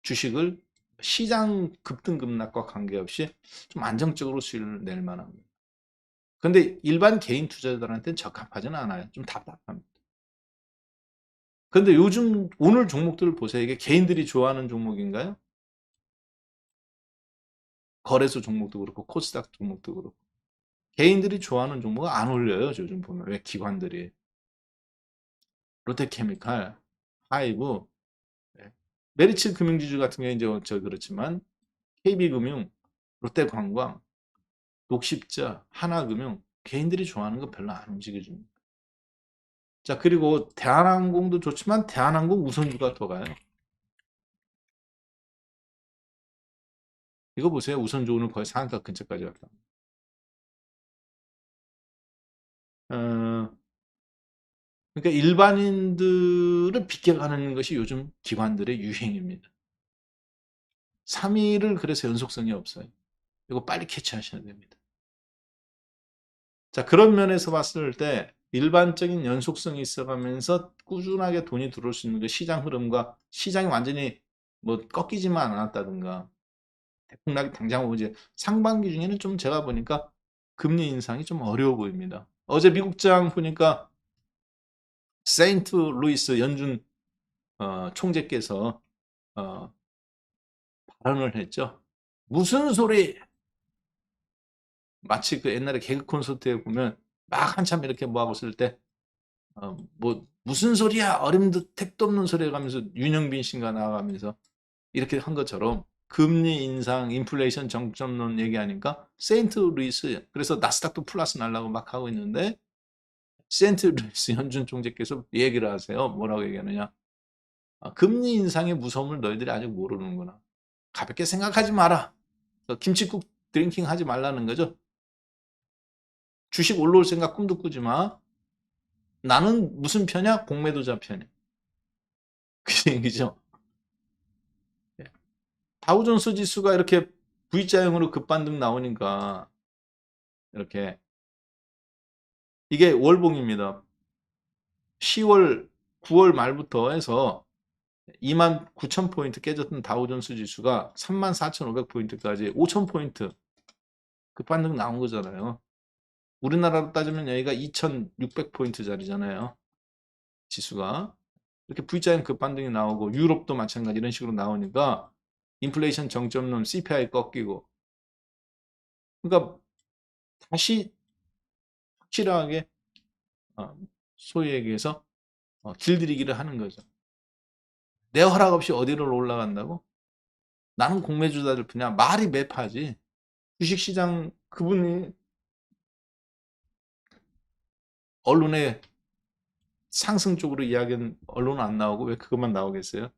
주식을 시장 급등급락과 관계없이 좀 안정적으로 수익을 낼 만합니다. 근데 일반 개인 투자자들한테는 적합하지는 않아요. 좀 답답합니다. 근데 요즘 오늘 종목들을 보세요. 이게 개인들이 좋아하는 종목인가요? 거래소 종목도 그렇고 코스닥 종목도 그렇고 개인들이 좋아하는 종목은 안 올려요. 요즘 보면 왜 기관들이 롯데케미칼, 하이브, 메리츠 금융지주 같은 경우에 이제 그렇지만 KB금융, 롯데관광, 녹십자, 하나금융 개인들이 좋아하는 거 별로 안 움직여줍니다. 자, 그리고 대한항공도 좋지만 대한항공 우선주가 더 가요. 이거 보세요. 우선주 오늘 거의 상한가 근처까지 왔다. 어, 그러니까 일반인들을 비껴가는 것이 요즘 기관들의 유행입니다. 3일을 그래서 연속성이 없어요. 이거 빨리 캐치하셔야 됩니다. 자, 그런 면에서 봤을 때 일반적인 연속성이 있어가면서 꾸준하게 돈이 들어올 수 있는 게 시장 흐름과 시장이 완전히 뭐 꺾이지만 않았다든가 대폭락이 당장 오지 상반기 중에는 좀 제가 보니까 금리 인상이 좀 어려워 보입니다. 어제 미국장 보니까 세인트 루이스 연준 총재께서 어, 발언을 했죠. 무슨 소리? 마치 그 옛날에 개그 콘서트에 보면 막 한참 이렇게 뭐하고 있을 때 뭐 무슨 소리야 어림도 택도 없는 소리 해가면서 윤영빈 씨가 나와가면서 이렇게 한 것처럼 금리 인상, 인플레이션 정점론 얘기하니까 세인트 루이스 그래서 나스닥도 플러스 날라고 막 하고 있는데 세인트 루이스 연준 총재께서 얘기를 하세요. 뭐라고 얘기하느냐? 금리 인상의 무서움을 너희들이 아직 모르는구나. 가볍게 생각하지 마라. 김치국 드링킹 하지 말라는 거죠. 주식 올라올 생각 꿈도 꾸지 마. 나는 무슨 편이야? 공매도자 편이야. 그 얘기죠. 다우존스 지수가 이렇게 V자형으로 급반등 나오니까 이렇게 이게 월봉입니다. 10월, 9월 말부터 해서 29,000포인트 깨졌던 다우존스 지수가 34,500포인트까지 5,000포인트 급반등 나온 거잖아요. 우리나라로 따지면 여기가 2,600포인트짜리잖아요. 지수가. 이렇게 V자형 급반등이 나오고 유럽도 마찬가지 이런 식으로 나오니까 인플레이션 정점론 CPI 꺾이고 그러니까 다시 확실하게 소위 얘기해서 길들이기를 하는 거죠. 내 허락 없이 어디를 올라간다고? 나는 공매주다들 뿐이야. 말이 매파지. 주식시장 그분이 언론에 상승 쪽으로 이야기는 언론은 안 나오고 왜 그것만 나오겠어요?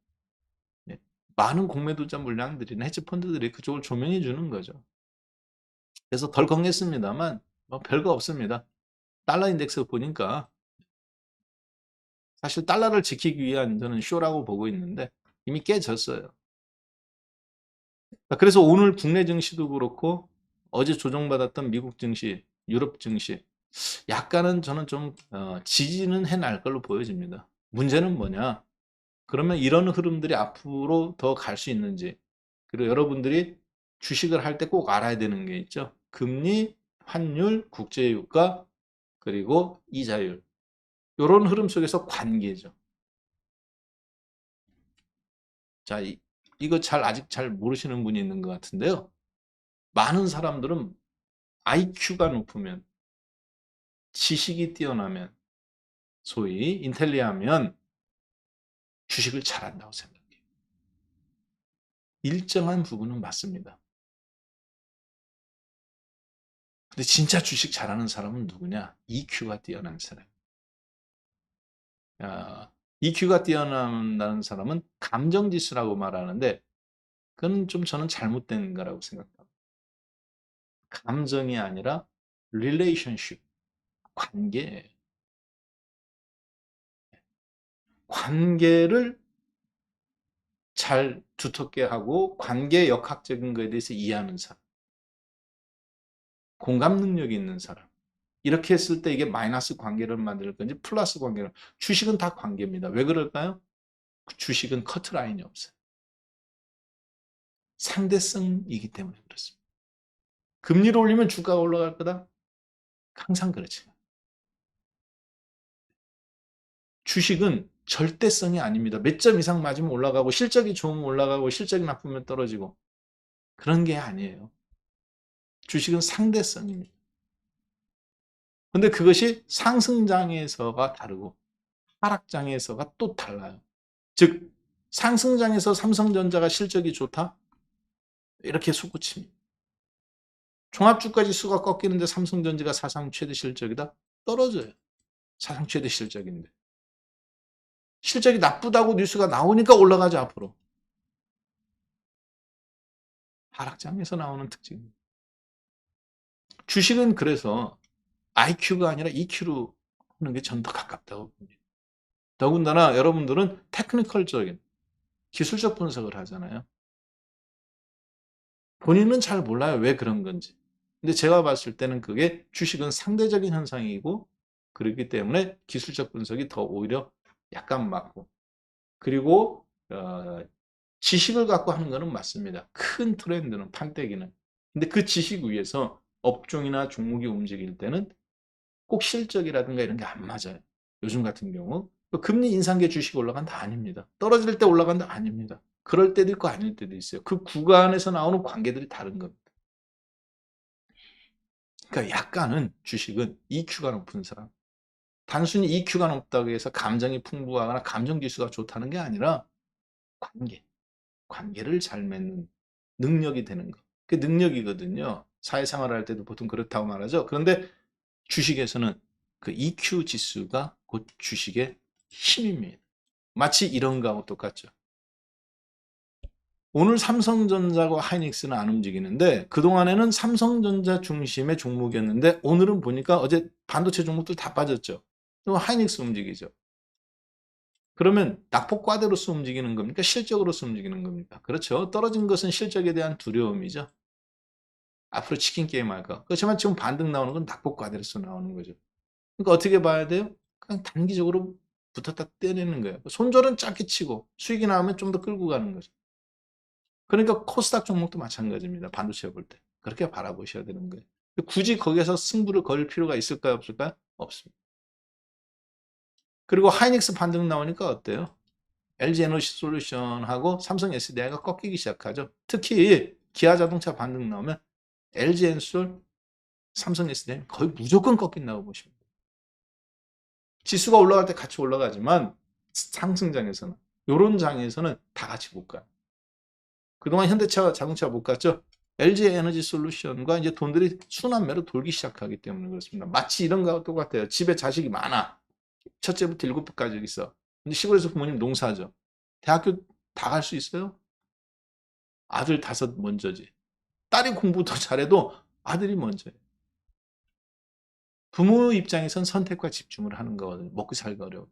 예. 많은 공매도자 물량들이나 헤지펀드들이 그쪽을 조명해 주는 거죠. 그래서 덜컹했습니다만 뭐 별거 없습니다. 달러 인덱스 보니까 사실 달러를 지키기 위한 저는 쇼라고 보고 있는데 이미 깨졌어요. 그래서 오늘 국내 증시도 그렇고 어제 조정받았던 미국 증시, 유럽 증시 약간은 저는 좀 지지는 해날 걸로 보여집니다. 문제는 뭐냐? 그러면 이런 흐름들이 앞으로 더 갈 수 있는지, 그리고 여러분들이 주식을 할 때 꼭 알아야 되는 게 있죠. 금리, 환율, 국제유가, 그리고 이자율. 이런 흐름 속에서 관계죠. 자, 이거 아직 잘 모르시는 분이 있는 것 같은데요. 많은 사람들은 IQ가 높으면, 지식이 뛰어나면, 소위 인텔리하면 주식을 잘한다고 생각해요. 일정한 부분은 맞습니다. 근데 진짜 주식 잘하는 사람은 누구냐? EQ가 뛰어난 사람. EQ가 뛰어난다는 사람은 감정지수라고 말하는데 그건 좀 저는 잘못된 거라고 생각합니다. 감정이 아니라 relationship, 관계. 관계를 잘 두텁게 하고 관계 역학적인 것에 대해서 이해하는 사람. 공감 능력이 있는 사람. 이렇게 했을 때 이게 마이너스 관계를 만들 건지 플러스 관계를. 주식은 다 관계입니다. 왜 그럴까요? 주식은 커트라인이 없어요. 상대성이기 때문에 그렇습니다. 금리를 올리면 주가가 올라갈 거다? 항상 그렇지. 주식은 절대성이 아닙니다. 몇 점 이상 맞으면 올라가고 실적이 좋으면 올라가고 실적이 나쁘면 떨어지고 그런 게 아니에요. 주식은 상대성입니다. 근데 그것이 상승장에서가 다르고 하락장에서가 또 달라요. 즉 상승장에서 삼성전자가 실적이 좋다? 이렇게 솟구칩니다. 종합주가지수가 꺾이는데 삼성전자가 사상 최대 실적이다? 떨어져요. 사상 최대 실적인데. 실적이 나쁘다고 뉴스가 나오니까 올라가죠, 앞으로. 하락장에서 나오는 특징입니다. 주식은 그래서 IQ가 아니라 EQ로 하는 게 전 더 가깝다고 봅니다. 더군다나 여러분들은 테크니컬적인 기술적 분석을 하잖아요. 본인은 잘 몰라요. 왜 그런 건지. 근데 제가 봤을 때는 그게 주식은 상대적인 현상이고 그렇기 때문에 기술적 분석이 더 오히려 약간 맞고 그리고 지식을 갖고 하는 거는 맞습니다. 큰 트렌드는 판때기는. 근데 그 지식 위에서 업종이나 종목이 움직일 때는 꼭 실적이라든가 이런 게 안 맞아요. 요즘 같은 경우 금리 인상계 주식 올라간다 아닙니다. 떨어질 때 올라간다 아닙니다. 그럴 때도 있고 아닐 때도 있어요. 그 구간에서 나오는 관계들이 다른 겁니다. 그러니까 약간은 주식은 EQ가 높은 사람. 단순히 EQ가 높다고 해서 감정이 풍부하거나 감정 지수가 좋다는 게 아니라 관계를 잘 맺는 능력이 되는 거. 그게 능력이거든요. 사회생활을 할 때도 보통 그렇다고 말하죠. 그런데 주식에서는 그 EQ 지수가 곧 주식의 힘입니다. 마치 이런 거하고 똑같죠. 오늘 삼성전자와 하이닉스는 안 움직이는데 그동안에는 삼성전자 중심의 종목이었는데 오늘은 보니까 어제 반도체 종목들 다 빠졌죠. 또 하이닉스 움직이죠. 그러면 낙폭과대로서 움직이는 겁니까? 실적으로서 움직이는 겁니까? 그렇죠. 떨어진 것은 실적에 대한 두려움이죠. 앞으로 치킨 게임 할까? 그렇지만 지금 반등 나오는 건 낙폭과대로서 나오는 거죠. 그러니까 어떻게 봐야 돼요? 그냥 단기적으로 붙었다 떼내는 거예요. 손절은 짧게 치고 수익이 나오면 좀 더 끌고 가는 거죠. 그러니까 코스닥 종목도 마찬가지입니다. 반도체 볼 때. 그렇게 바라보셔야 되는 거예요. 굳이 거기에서 승부를 걸 필요가 있을까요? 없을까요? 없습니다. 그리고 하이닉스 반등 나오니까 어때요? LG 에너지 솔루션하고 삼성 SDI가 꺾이기 시작하죠. 특히 기아 자동차 반등 나오면 LG 엔솔, 삼성 SDI 거의 무조건 꺾인다고 보시면 돼요. 지수가 올라갈 때 같이 올라가지만 상승장에서는 요런 장에서는 다 같이 못 가요. 그동안 현대차 자동차 못 갔죠. LG 에너지 솔루션과 이제 돈들이 순환매로 돌기 시작하기 때문에 그렇습니다. 마치 이런 거와 똑같아요. 집에 자식이 많아. 첫째부터 7까지 있어. 근데 시골에서 부모님 농사하죠. 대학교 다 갈 수 있어요? 아들 5 먼저지. 딸이 공부 더 잘해도 아들이 먼저예요. 부모 입장에선 선택과 집중을 하는 거거든요. 먹고 살기 어려워.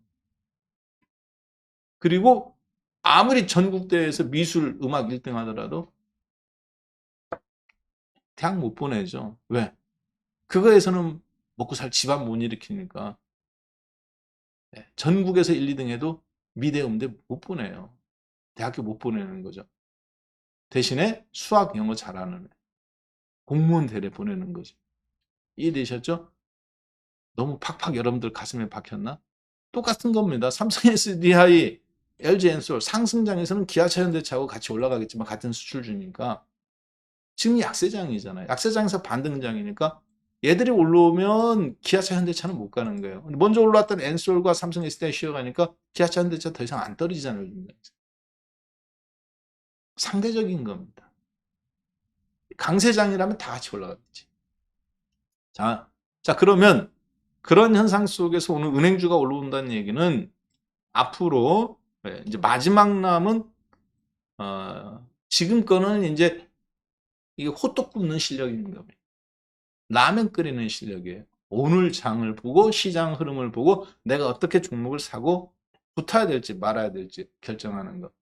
그리고 아무리 전국대회에서 미술, 음악 1등 하더라도 대학 못 보내죠. 왜? 그거에서는 먹고 살 집안 못 일으키니까. 전국에서 1, 2등 해도 미대, 음대 못 보내요. 대학교 못 보내는 거죠. 대신에 수학, 영어 잘하는 애. 공무원 대래 보내는 거죠. 이해되셨죠? 너무 팍팍 여러분들 가슴에 박혔나? 똑같은 겁니다. 삼성 SDI, LG 엔솔 상승장에서는 기아차 현대차하고 같이 올라가겠지만 같은 수출주니까 지금 약세장이잖아요. 약세장에서 반등장이니까 얘들이 올라오면 기아차 현대차는 못 가는 거예요. 먼저 올라왔던 엔솔과 삼성 SDI 쉬어가니까 기아차 현대차 더 이상 안 떨어지잖아요. 상대적인 겁니다. 강세장이라면 다 같이 올라가겠지. 자 그러면 그런 현상 속에서 오늘 은행주가 올라온다는 얘기는 앞으로 이제 마지막 남은 지금 거는 이제 이게 호떡 굽는 실력인 겁니다. 라면 끓이는 실력이에요. 오늘 장을 보고 시장 흐름을 보고 내가 어떻게 종목을 사고 붙어야 될지 말아야 될지 결정하는 것.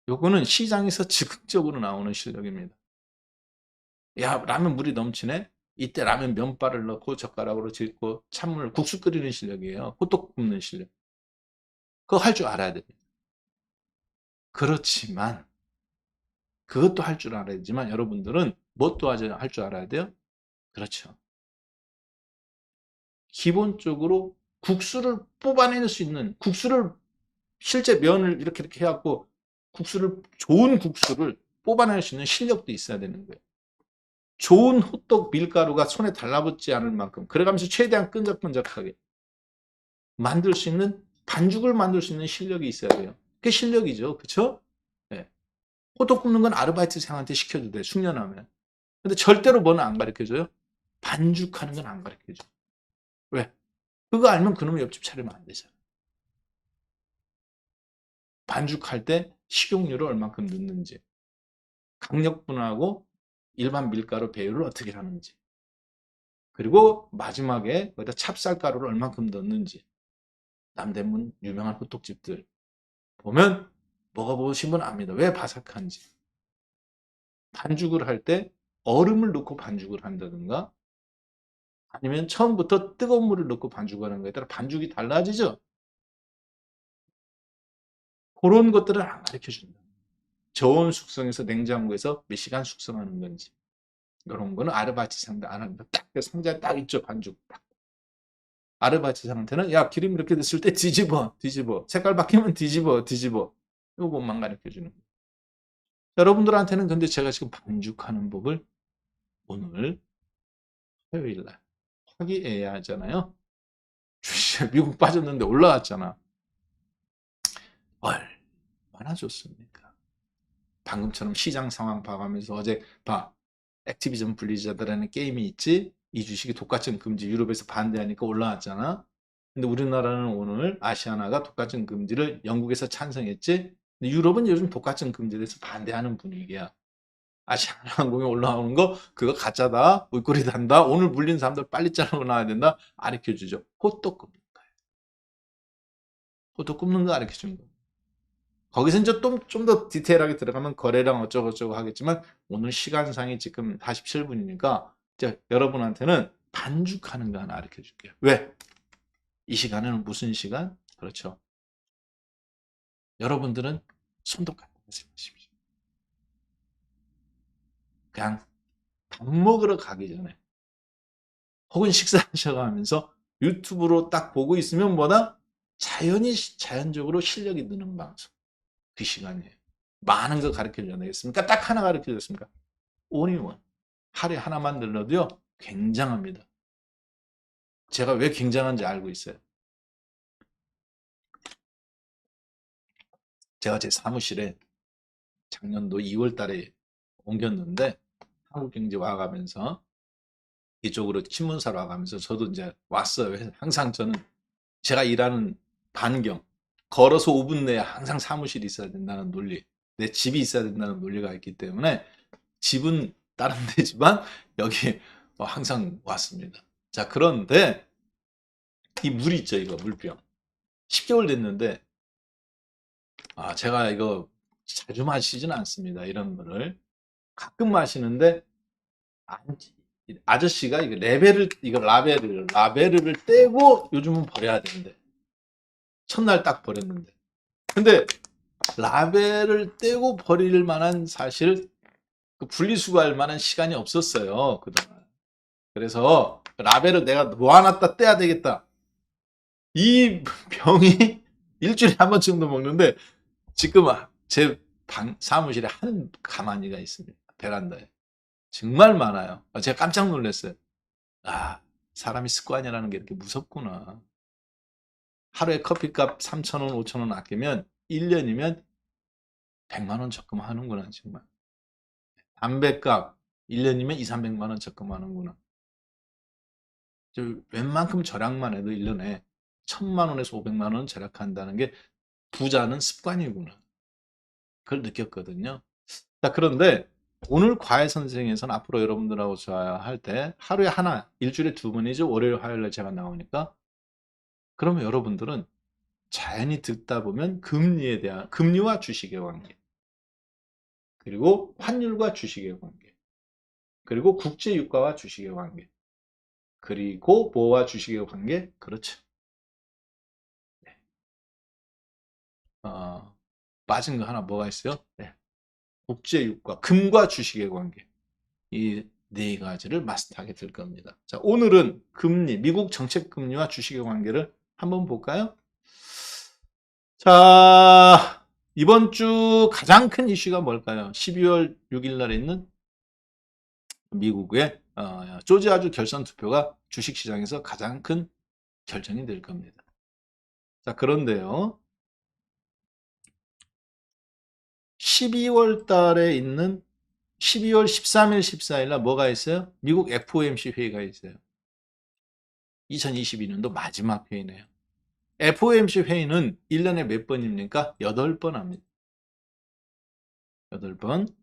요거는 시장에서 즉흥적으로 나오는 실력입니다. 야, 라면 물이 넘치네? 이때 라면 면발을 넣고 젓가락으로 짚고 찬물 국수 끓이는 실력이에요. 호떡 굽는 실력. 그거 할 줄 알아야 됩니다. 그렇지만 그것도 할 줄 알아야 되지만 여러분들은 뭣도 할 줄 알아야 돼요? 그렇죠. 기본적으로 국수를 뽑아낼 수 있는 국수를 실제 면을 이렇게 해갖고 국수를 좋은 국수를 뽑아낼 수 있는 실력도 있어야 되는 거예요. 좋은 호떡 밀가루가 손에 달라붙지 않을 만큼 그래가면서 최대한 끈적끈적하게 만들 수 있는 반죽을 만들 수 있는 실력이 있어야 돼요. 그게 실력이죠. 그쵸? 네. 호떡 굽는 건 아르바이트생한테 시켜도 돼. 숙련하면. 근데 절대로 뭐는 안 가르쳐줘요? 반죽하는 건 안 가르쳐줘. 왜? 그거 알면 그놈의 옆집 차리면 안 되잖아. 반죽할 때 식용유를 얼만큼 넣는지, 강력분하고 일반 밀가루 배율을 어떻게 하는지, 그리고 마지막에 거기다 찹쌀가루를 얼만큼 넣는지. 남대문 유명한 호떡집들 보면 먹어보신 분 압니다. 왜 바삭한지. 반죽을 할 때 얼음을 넣고 반죽을 한다든가 아니면 처음부터 뜨거운 물을 넣고 반죽을 하는 거에 따라 반죽이 달라지죠. 그런 것들을 안 가르쳐준다. 저온 숙성에서 냉장고에서 몇 시간 숙성하는 건지 이런 거는 아르바이트상도 안 합니다. 딱 상자에 딱 있죠. 반죽 딱. 아르바이트상한테는 야 기름 이렇게 됐을 때 뒤집어 색깔 바뀌면 뒤집어 요것만 가르쳐주는 거예요. 여러분들한테는 근데 제가 지금 반죽하는 법을 오늘 화요일날 화기애애 하잖아요. 미국 빠졌는데 올라왔잖아. 얼마나 좋습니까? 방금처럼 시장 상황 봐가면서 어제 봐. 액티비전 분리자들라는 게임이 있지. 이 주식이 독과점 금지 유럽에서 반대하니까 올라왔잖아. 근데 우리나라는 오늘 아시아나가 독과점 금지를 영국에서 찬성했지. 근데 유럽은 요즘 독과점 금지에 대해서 반대하는 분위기야. 아시아나항공이 올라오는 거 그거 가짜다. 물꼬리 단다. 오늘 물린 사람들 빨리 자르고 나와야 된다. 가르쳐주죠. 호떡 굽는 거예요. 호떡 굽는 거 가르쳐주는 거예요. 거기서 이제 좀 더 디테일하게 들어가면 거래량 어쩌고저쩌고 하겠지만 오늘 시간상이 지금 47분이니까 이제 여러분한테는 반죽하는 거 하나 가르쳐 줄게요. 왜? 이 시간에는 무슨 시간? 그렇죠. 여러분들은 손톱 같은 거 생각하십시오. 그냥 밥 먹으러 가기 전에 혹은 식사하셔가면서 유튜브로 딱 보고 있으면 뭐다? 자연적으로 실력이 느는 방송. 그 시간이에요. 많은 거 가르쳐 줘야 되겠습니까? 딱 하나 가르쳐 줬습니까? 온인원. 하루에 하나만 늘려도요, 굉장합니다. 제가 왜 굉장한지 알고 있어요. 제가 제 사무실에 작년도 2월 달에 옮겼는데 한국경제 와가면서 이쪽으로 신문사로 와가면서 저도 이제 왔어요. 그래서 항상 저는 제가 일하는 반경, 걸어서 5분 내에 항상 사무실이 있어야 된다는 논리, 내 집이 있어야 된다는 논리가 있기 때문에 집은 다른 데지만 여기 항상 왔습니다. 자, 그런데 이 물 있죠, 이거 물병. 10개월 됐는데 제가 이거 자주 마시지는 않습니다. 이런 거를 가끔 마시는데 아저씨가 이거 라벨을 떼고 요즘은 버려야 되는데 첫날 딱 버렸는데 근데 라벨을 떼고 버릴 만한 사실 그 분리수거할 만한 시간이 없었어요 그동안. 그래서 라벨을 내가 놓아놨다 떼야 되겠다. 이 병이 일주일에 한 번 정도 먹는데 지금 제 사무실에 한 가마니가 있습니다. 베란다에 정말 많아요. 제가 깜짝 놀랐어요. 사람이 습관이라는 게 이렇게 무섭구나. 하루에 커피값 3,000원, 5,000원 아끼면 1년이면 100만 원 적금하는구나 정말. 담배값 1년이면 2, 300만 원 적금하는구나. 웬만큼 절약만 해도 1년에 1,000만 원에서 500만 원 절약한다는 게 부자는 습관이구나. 그걸 느꼈거든요. 자, 그런데 오늘 과외 선생에서는 앞으로 여러분들하고 할 때 하루에 하나, 일주일에 2번이죠. 월요일, 화요일에 제가 나오니까. 그러면 여러분들은 자연히 듣다 보면 금리와 주식의 관계, 그리고 환율과 주식의 관계, 그리고 국제유가와 주식의 관계, 그리고 뭐와 주식의 관계? 그렇죠. 네. 빠진 거 하나 뭐가 있어요? 네. 국제유가, 금과 주식의 관계. 이 네 가지를 마스터하게 될 겁니다. 자, 오늘은 금리, 미국 정책 금리와 주식의 관계를 한번 볼까요? 자, 이번 주 가장 큰 이슈가 뭘까요? 12월 6일 날에 있는 미국의 조지아주 결선 투표가 주식시장에서 가장 큰 결정이 될 겁니다. 자, 그런데요. 12월 달에 있는 12월 13일, 14일 날 뭐가 있어요? 미국 FOMC 회의가 있어요. 2022년도 마지막 회의네요. FOMC 회의는 1년에 몇 번입니까? 8번 합니다. 8번.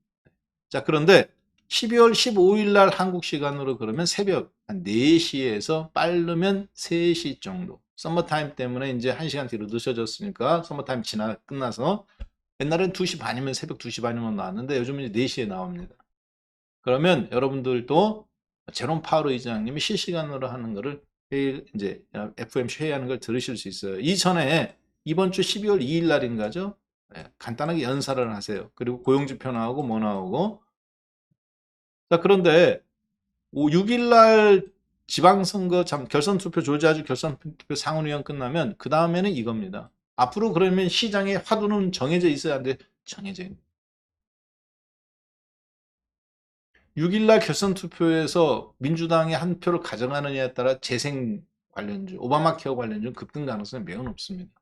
자, 그런데 12월 15일 날 한국 시간으로 그러면 새벽 한 4시에서 빠르면 3시 정도. 서머타임 때문에 이제 1시간 뒤로 늦어졌으니까 서머타임 끝나서 옛날엔 2시 반이면 새벽 2시 반이면 나왔는데 요즘은 이제 4시에 나옵니다. 그러면 여러분들도 제롬 파월 의장님이 실시간으로 하는 거를 이제 FOMC 회의하는 걸 들으실 수 있어요. 이전에 이번 주 12월 2일 날인가죠? 네, 간단하게 연설을 하세요. 그리고 고용지표 나오고 뭐 나오고. 자, 그런데 6일 날 지방선거 결선 투표 조지아주 결선 투표 상원의원 끝나면 그 다음에는 이겁니다. 앞으로 그러면 시장의 화두는 정해져 있어야 하는데 정해져 있는. 6일 날 결선 투표에서 민주당이 한 표를 가져가느냐에 따라 재생 관련주, 오바마 케어 관련주 급등 가능성이 매우 높습니다.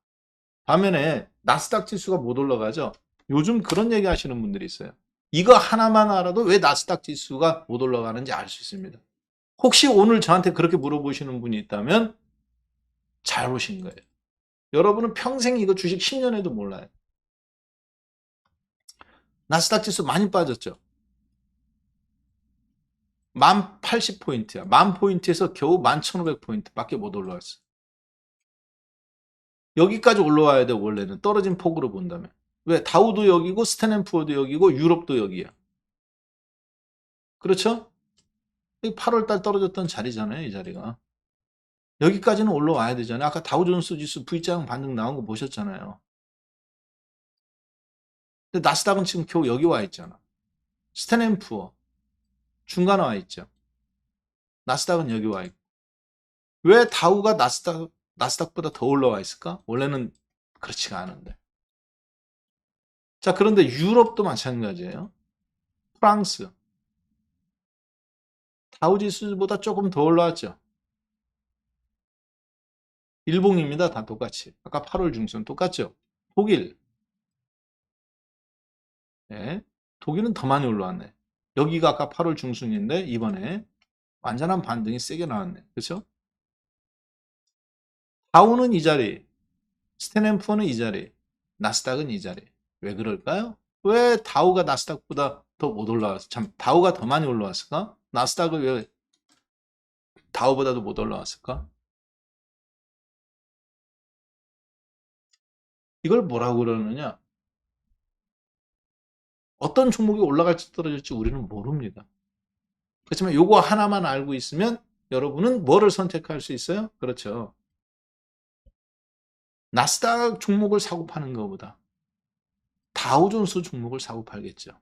반면에 나스닥 지수가 못 올라가죠. 요즘 그런 얘기 하시는 분들이 있어요. 이거 하나만 알아도 왜 나스닥 지수가 못 올라가는지 알 수 있습니다. 혹시 오늘 저한테 그렇게 물어보시는 분이 있다면 잘 오신 거예요. 여러분은 평생 이거 주식 10년 해도 몰라요. 나스닥 지수 많이 빠졌죠. 1080포인트야. 10,000포인트에서 겨우 11,500포인트 밖에 못 올라왔어. 여기까지 올라와야 돼, 원래는. 떨어진 폭으로 본다면. 왜? 다우도 여기고, 스탠앤푸어도 여기고, 유럽도 여기야. 그렇죠? 8월달 떨어졌던 자리잖아요, 이 자리가. 여기까지는 올라와야 되잖아요. 아까 다우존스 지수 V자형 반등 나온 거 보셨잖아요. 근데 나스닥은 지금 겨우 여기 와 있잖아. 스탠앤푸어 중간에 와 있죠. 나스닥은 여기 와 있고. 왜 다우가 나스닥보다 더 올라와 있을까? 원래는 그렇지가 않은데. 자, 그런데 유럽도 마찬가지예요. 프랑스. 다우지수보다 조금 더 올라왔죠. 일봉입니다. 다 똑같이. 아까 8월 중순 똑같죠. 독일. 예. 독일은 더 많이 올라왔네. 여기가 아까 8월 중순인데 이번에 완전한 반등이 세게 나왔네. 그렇죠? 다우는 이 자리, 스탠앤푸어는 이 자리, 나스닥은 이 자리. 왜 그럴까요? 왜 다우가 나스닥보다 더 못 올라왔어? 참, 다우가 더 많이 올라왔을까? 나스닥을 왜 다우보다도 못 올라왔을까? 이걸 뭐라고 그러느냐? 어떤 종목이 올라갈지 떨어질지 우리는 모릅니다. 그렇지만 요거 하나만 알고 있으면 여러분은 뭐를 선택할 수 있어요? 그렇죠. 나스닥 종목을 사고 파는 것보다 다우존스 종목을 사고 팔겠죠.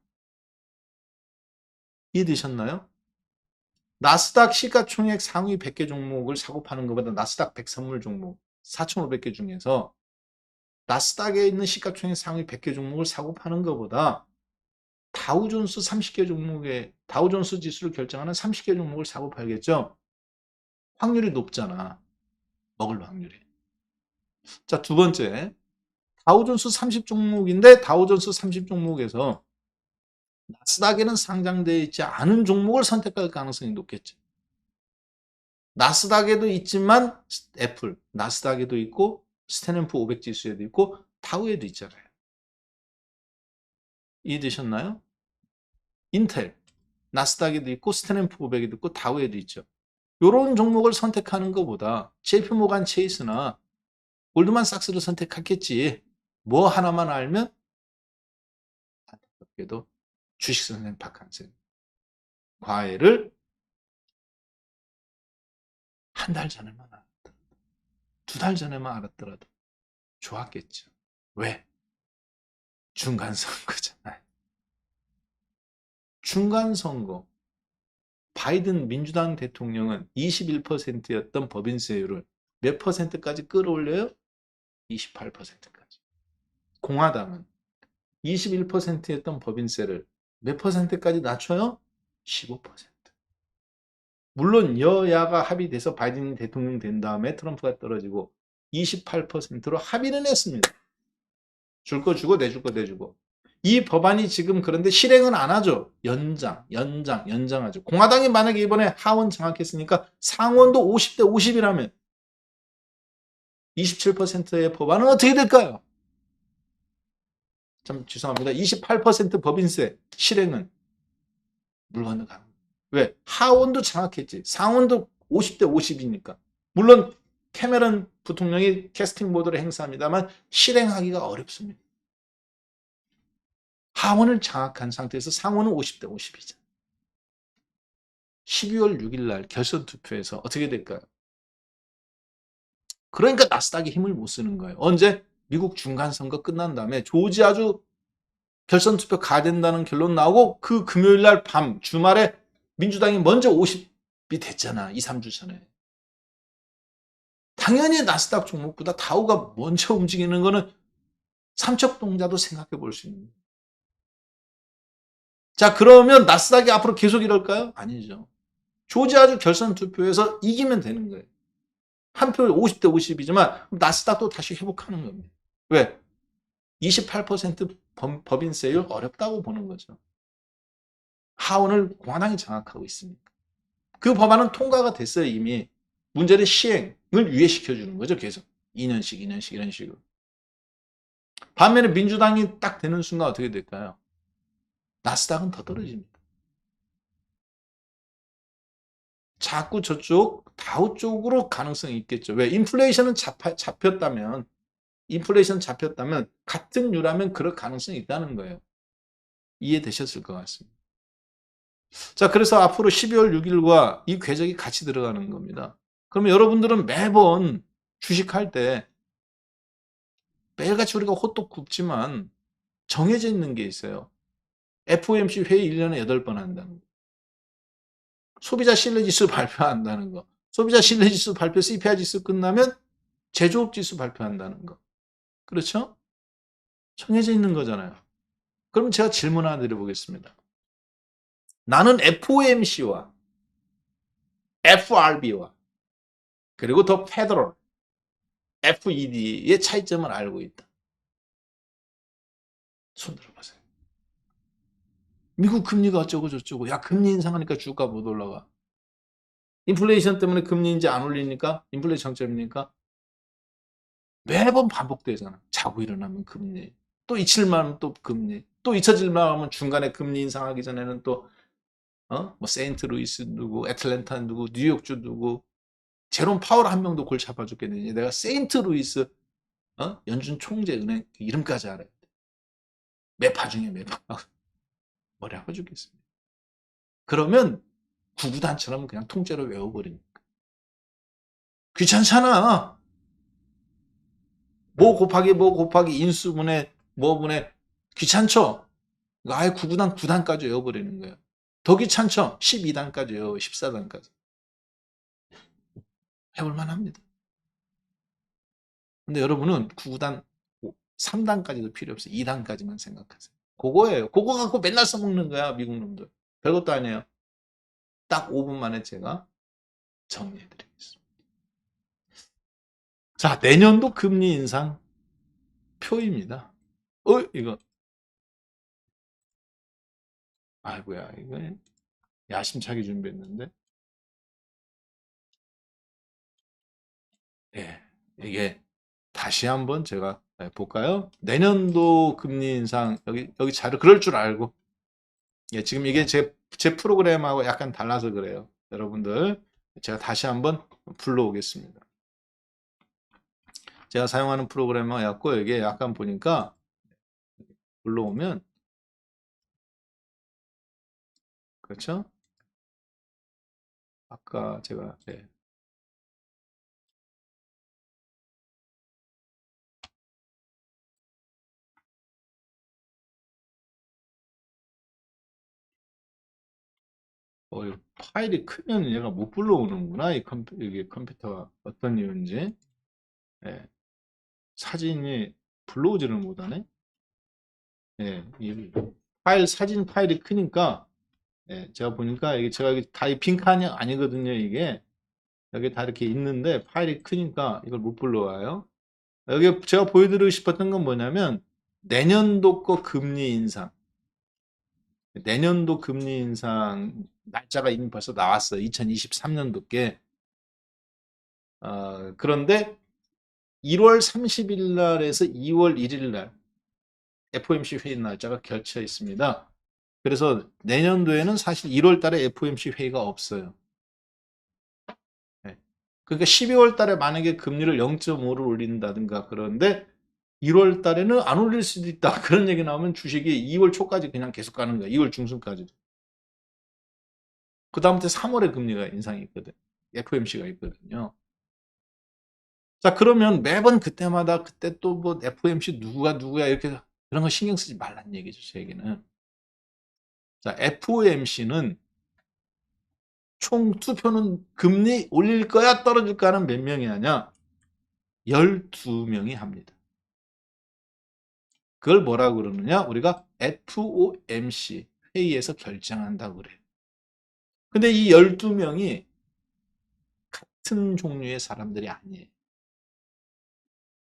이해되셨나요? 나스닥 시가총액 상위 100개 종목을 사고 파는 것보다 나스닥 100 선물 종목 4,500개 중에서 나스닥에 있는 시가총액 상위 100개 종목을 사고 파는 것보다 다우존스 30개 종목에 다우존스 지수를 결정하는 30개 종목을 사고 팔겠죠. 확률이 높잖아. 먹을 확률이. 자, 두 번째. 다우존스 30 종목인데 다우존스 30 종목에서 나스닥에는 상장되어 있지 않은 종목을 선택할 가능성이 높겠죠. 나스닥에도 있지만 애플, 나스닥에도 있고 스탠앤푸 500 지수에도 있고 다우에도 있잖아요. 이해되셨나요? 인텔, 나스닥에도 있고 스탠앤푸 500에도 있고 다우에도 있죠. 이런 종목을 선택하는 것보다 JP모간 체이스나 골드만삭스를 선택하겠지. 뭐 하나만 알면 안타깝게도 주식선생 박한생 과외를 한 달 전에만 알았더라도 2달 전에만 알았더라도 좋았겠죠. 왜? 중간선거잖아요. 중간선거. 바이든 민주당 대통령은 21%였던 법인세율을 몇 퍼센트까지 끌어올려요? 28%까지. 공화당은 21%였던 법인세를 몇 퍼센트까지 낮춰요? 15%. 물론 여야가 합의돼서 바이든 대통령 된 다음에 트럼프가 떨어지고 28%로 합의는 했습니다. 줄 거 주고 내줄 거 내주고. 이 법안이 지금 그런데 실행은 안 하죠. 연장하죠. 공화당이 만약에 이번에 하원 장악했으니까 상원도 50대 50이라면 27%의 법안은 어떻게 될까요? 참 죄송합니다. 28% 법인세 실행은 물건가요. 왜? 하원도 장악했지. 상원도 50대 50이니까. 물론 캐메런 부통령이 캐스팅 모드를 행사합니다만 실행하기가 어렵습니다. 하원을 장악한 상태에서 상원은 50대 50이죠. 12월 6일 날 결선 투표에서 어떻게 될까요? 그러니까 나스닥이 힘을 못 쓰는 거예요. 언제? 미국 중간선거 끝난 다음에 조지아주 결선 투표 가야 된다는 결론 나오고 그 금요일 날 밤 주말에 민주당이 먼저 50이 됐잖아. 2, 3주 전에. 당연히 나스닥 종목보다 다우가 먼저 움직이는 거는 삼척동자도 생각해 볼 수 있는. 자, 그러면 나스닥이 앞으로 계속 이럴까요? 아니죠. 조지아주 결선 투표에서 이기면 되는 거예요. 한 표 50대 50이지만 나스닥도 다시 회복하는 겁니다. 왜? 28% 법인세율 어렵다고 보는 거죠. 하원을 공화당이 장악하고 있습니다. 그 법안은 통과가 됐어요, 이미. 문제는 시행을 유예시켜 주는 거죠, 계속. 2년씩 이런 식으로. 반면에 민주당이 딱 되는 순간 어떻게 될까요? 나스닥은 더 떨어집니다. 자꾸 저쪽 다우 쪽으로 가능성이 있겠죠. 왜? 인플레이션은 잡혔다면 같은 유라면 그럴 가능성이 있다는 거예요. 이해되셨을 것 같습니다. 자, 그래서 앞으로 12월 6일과 이 궤적이 같이 들어가는 겁니다. 그러면 여러분들은 매번 주식할 때 매일같이 우리가 호떡 굽지만 정해져 있는 게 있어요. FOMC 회의 1년에 8번 한다는 거. 소비자 신뢰지수 발표한다는 거. 소비자 신뢰지수 발표 CPI 지수 끝나면 제조업 지수 발표한다는 거. 그렇죠? 정해져 있는 거잖아요. 그럼 제가 질문 하나 드려보겠습니다. 나는 FOMC와 FRB와 그리고 더 페더럴 FED의 차이점을 알고 있다. 손 들어보세요. 미국 금리가 어쩌고 저쩌고. 야, 금리 인상하니까 주가 못 올라가. 인플레이션 때문에 금리 이제 안 올리니까 인플레이션 정점이니까 매번 반복되잖아. 자고 일어나면 금리. 또 잊힐만 하면 또 금리. 또 잊혀질만 하면 중간에 금리 인상하기 전에는 또 뭐 세인트루이스 누구, 애틀랜타 누구, 뉴욕주 누구, 제롬 파월 한 명도 골 잡아줬겠느냐. 내가 세인트루이스 연준 총재 은행 이름까지 알아요. 매파 중에 매파. 머리 아파 죽겠습니다. 그러면 구구단처럼 그냥 통째로 외워버립니다. 귀찮잖아. 뭐 곱하기 인수분해 뭐분해 귀찮죠. 아예 구구단 9단까지 외워버리는 거예요. 더 귀찮죠. 12단까지 외워 14단까지. 해볼만 합니다. 근데 여러분은 구구단 3단까지도 필요 없어요. 2단까지만 생각하세요. 그거예요. 그거 갖고 맨날 써먹는 거야, 미국 놈들. 별것도 아니에요. 딱 5분 만에 제가 정리해드리겠습니다. 자, 내년도 금리 인상 표입니다. 이거. 아이고야, 이거 야심차게 준비했는데. 예, 이게 다시 한번 제가 볼까요? 내년도 금리 인상, 여기 자료, 그럴 줄 알고. 예, 지금 이게 제 프로그램하고 약간 달라서 그래요. 여러분들, 제가 다시 한번 불러오겠습니다. 제가 사용하는 프로그램하고 이게 약간 보니까 불러오면, 그렇죠? 아까 제가, 파일이 크면 얘가 못 불러오는구나. 이게 컴퓨터가 어떤 이유인지. 예, 사진이 불러오지를 못하네. 예, 이 사진 파일이 크니까, 예, 제가 보니까 이게 제가 다 빈칸이 아니거든요. 이게 여기 다 이렇게 있는데 파일이 크니까 이걸 못 불러와요. 여기 제가 보여드리고 싶었던 건 뭐냐면 내년도 거 금리 인상. 내년도 금리 인상 날짜가 이미 벌써 나왔어요. 2023년도께. 그런데 1월 30일 날에서 2월 1일 날 FOMC 회의 날짜가 겹쳐 있습니다. 그래서 내년도에는 사실 1월 달에 FOMC 회의가 없어요. 네. 그러니까 12월 달에 만약에 금리를 0.5를 올린다든가 그런데 1월 달에는 안 올릴 수도 있다. 그런 얘기 나오면 주식이 2월 초까지 그냥 계속 가는 거야. 2월 중순까지. 그 다음부터 3월에 금리가 인상이 있거든. FOMC가 있거든요. 자, 그러면 매번 그때마다 그때 또 뭐 FOMC 누구야 이렇게 그런 거 신경 쓰지 말란 얘기죠. 제 얘기는. 자, FOMC는 총 투표는 금리 올릴 거야 떨어질 거야 는 몇 명이 하냐? 12명이 합니다. 그걸 뭐라고 그러느냐? 우리가 FOMC 회의에서 결정한다고 그래요. 근데 이 12명이 같은 종류의 사람들이 아니에요.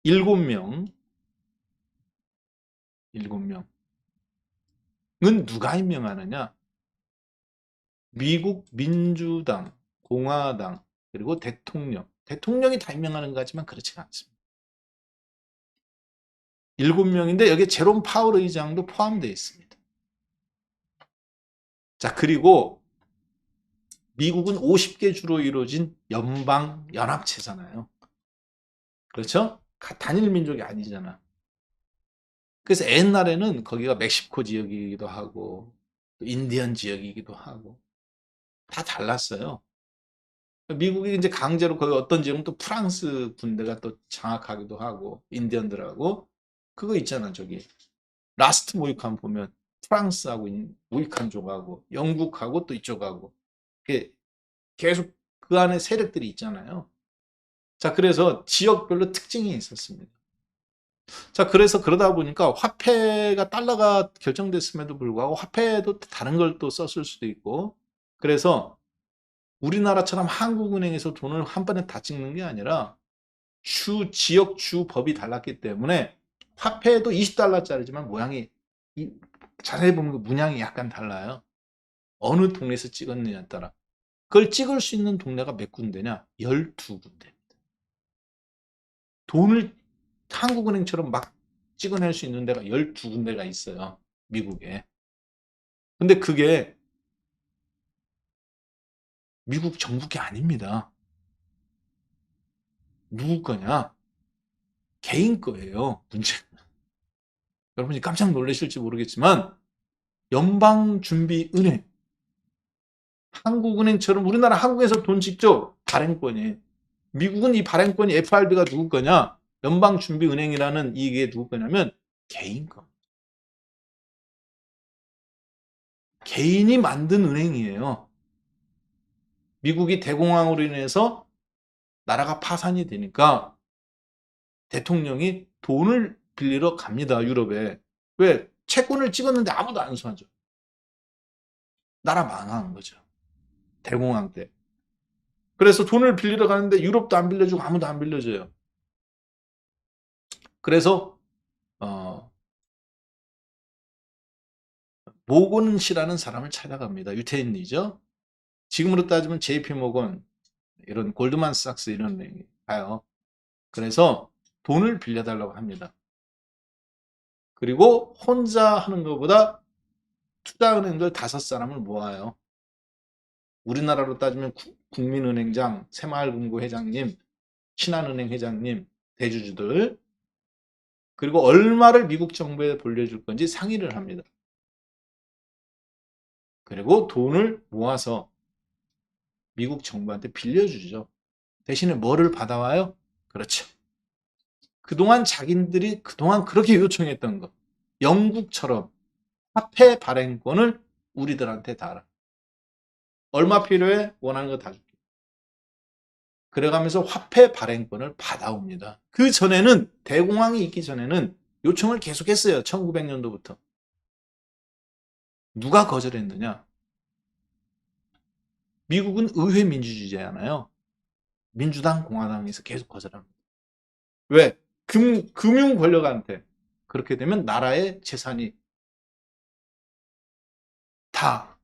7명은 누가 임명하느냐? 미국 민주당, 공화당, 그리고 대통령이 다 임명하는 것 같지만 그렇지가 않습니다. 7명인데 여기에 제롬 파월 의장도 포함되어 있습니다. 자, 그리고 미국은 50개 주로 이루어진 연방 연합체잖아요. 그렇죠? 단일 민족이 아니잖아. 그래서 옛날에는 거기가 멕시코 지역이기도 하고 인디언 지역이기도 하고 다 달랐어요. 미국이 이제 강제로 거기 어떤 지역은 또 프랑스 군대가 또 장악하기도 하고 인디언들하고 그거 있잖아. 저기 라스트 모이칸 보면 프랑스하고 모이칸족하고 영국하고 또 이쪽하고 계속 그 안에 세력들이 있잖아요. 자, 그래서 지역별로 특징이 있었습니다. 자, 그래서 그러다 보니까 화폐가 달러가 결정됐음에도 불구하고 화폐도 다른 걸 또 썼을 수도 있고, 그래서 우리나라처럼 한국은행에서 돈을 한 번에 다 찍는 게 아니라 지역 주 법이 달랐기 때문에 화폐도 20달러짜리지만 모양이 자세히 보면 그 문양이 약간 달라요. 어느 동네에서 찍었느냐에 따라. 그걸 찍을 수 있는 동네가 몇 군데냐? 12군데. 돈을 한국은행처럼 막 찍어낼 수 있는 데가 12군데가 있어요. 미국에. 근데 그게 미국 정부 게 아닙니다. 누구 거냐? 개인 거예요. 문제는. 여러분이 깜짝 놀라실지 모르겠지만 연방준비은행, 한국은행처럼 우리나라 한국에서 돈 직접 발행권이, 미국은 이 발행권이 FRB가 누구 거냐? 연방준비은행이라는 이게 누구 거냐면 개인 거. 개인이 만든 은행이에요. 미국이 대공황으로 인해서 나라가 파산이 되니까 대통령이 돈을 빌리러 갑니다. 유럽에. 왜? 채권을 찍었는데 아무도 안 수하죠. 나라 망한 거죠. 대공황 때. 그래서 돈을 빌리러 가는데 유럽도 안 빌려주고 아무도 안 빌려줘요. 그래서 모건 씨라는 사람을 찾아갑니다. 유태인이죠. 지금으로 따지면 JP 모건, 이런 골드만삭스 이런 데 가요. 그래서 돈을 빌려달라고 합니다. 그리고 혼자 하는 것보다 투자은행들 5사람을 모아요. 우리나라로 따지면 국민은행장, 새마을금고 회장님, 신한은행 회장님, 대주주들, 그리고 얼마를 미국 정부에 돌려줄 건지 상의를 합니다. 그리고 돈을 모아서 미국 정부한테 빌려주죠. 대신에 뭐를 받아와요? 그렇죠. 그동안 자기들이 그동안 그렇게 요청했던 거. 영국처럼 화폐 발행권을 우리들한테 달아. 얼마 필요해? 원하는 거 다 줄게. 그래가면서 화폐 발행권을 받아옵니다. 그 전에는, 대공황이 있기 전에는 요청을 계속했어요. 1900년도부터. 누가 거절했느냐? 미국은 의회 민주주의잖아요. 민주당, 공화당에서 계속 거절합니다. 왜? 금융 권력한테 그렇게 되면 나라의 재산이 다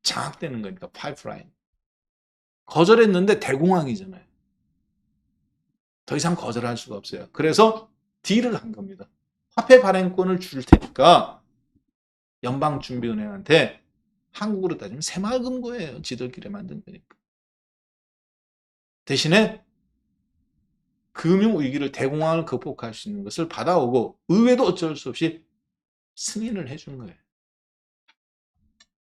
장악되는 거니까, 파이프라인. 거절했는데 대공황이잖아요. 더 이상 거절할 수가 없어요. 그래서 딜을 한 겁니다. 화폐 발행권을 줄 테니까 연방준비은행한테, 한국으로 따지면 새마을금고예요. 지들끼리 만든 거니까. 대신에 금융위기를, 대공황을 극복할 수 있는 것을 받아오고 의회도 어쩔 수 없이 승인을 해준 거예요.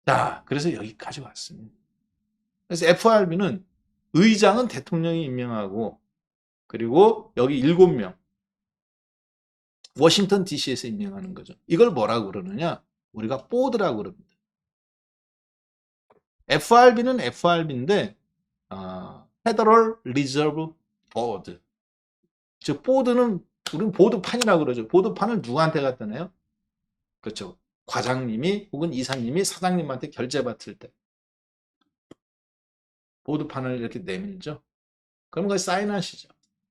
자, 그래서 여기까지 왔습니다. 그래서 FRB는 의장은 대통령이 임명하고, 그리고 여기 7명 워싱턴 DC에서 임명하는 거죠. 이걸 뭐라고 그러느냐? 우리가 보드라고 그럽니다. FRB는 FRB인데 Federal Reserve Board. 즉 보드는 우리는 보드판이라고 그러죠. 보드판을 누구한테 갖다 내요? 그렇죠. 과장님이 혹은 이사님이 사장님한테 결제 받을 때 보드판을 이렇게 내밀죠. 그럼 거기 사인하시죠.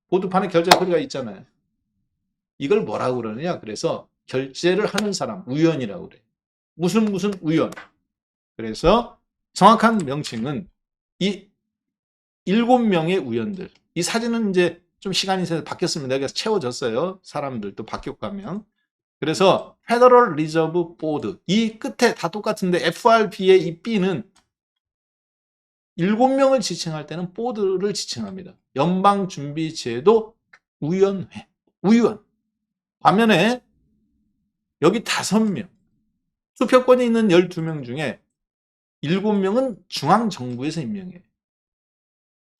보드판에 결제 서류가 있잖아요. 이걸 뭐라고 그러느냐? 그래서 결제를 하는 사람, 위원이라고 그래요. 무슨 위원. 그래서 정확한 명칭은 이 7명의 위원들. 이 사진은 이제 좀 시간이 지나서 바뀌었습니다. 그래서 채워졌어요. 사람들도 바뀌었고 하면. 그래서 Federal Reserve Board, 이 끝에 다 똑같은데 FRB의 이 B는 7명을 지칭할 때는 보드를 지칭합니다. 연방준비제도 위원회, 위원. 반면에 여기 5명, 투표권이 있는 12명 중에 7명은 중앙정부에서 임명해요.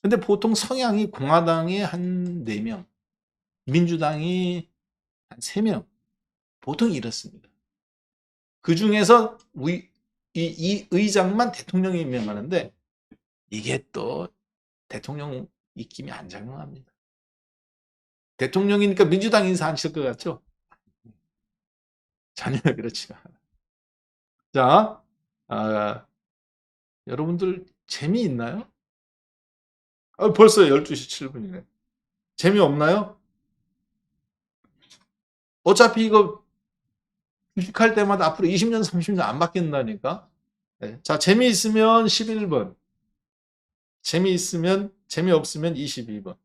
근데 보통 성향이 공화당이 한 4명, 민주당이 한 3명, 보통 이렇습니다. 그 중에서 이 의장만 대통령이 임명하는데 이게 또 대통령 입김이 안 작용합니다. 대통령이니까 민주당 인사하실 것 같죠? 전혀 그렇지가 않아요. 자, 여러분들 재미있나요? 벌써 12시 7분이네. 재미없나요? 어차피 이거 주식할 때마다 앞으로 20년, 30년 안 바뀐다니까. 네. 자, 재미있으면 11번. 재미없으면 22번.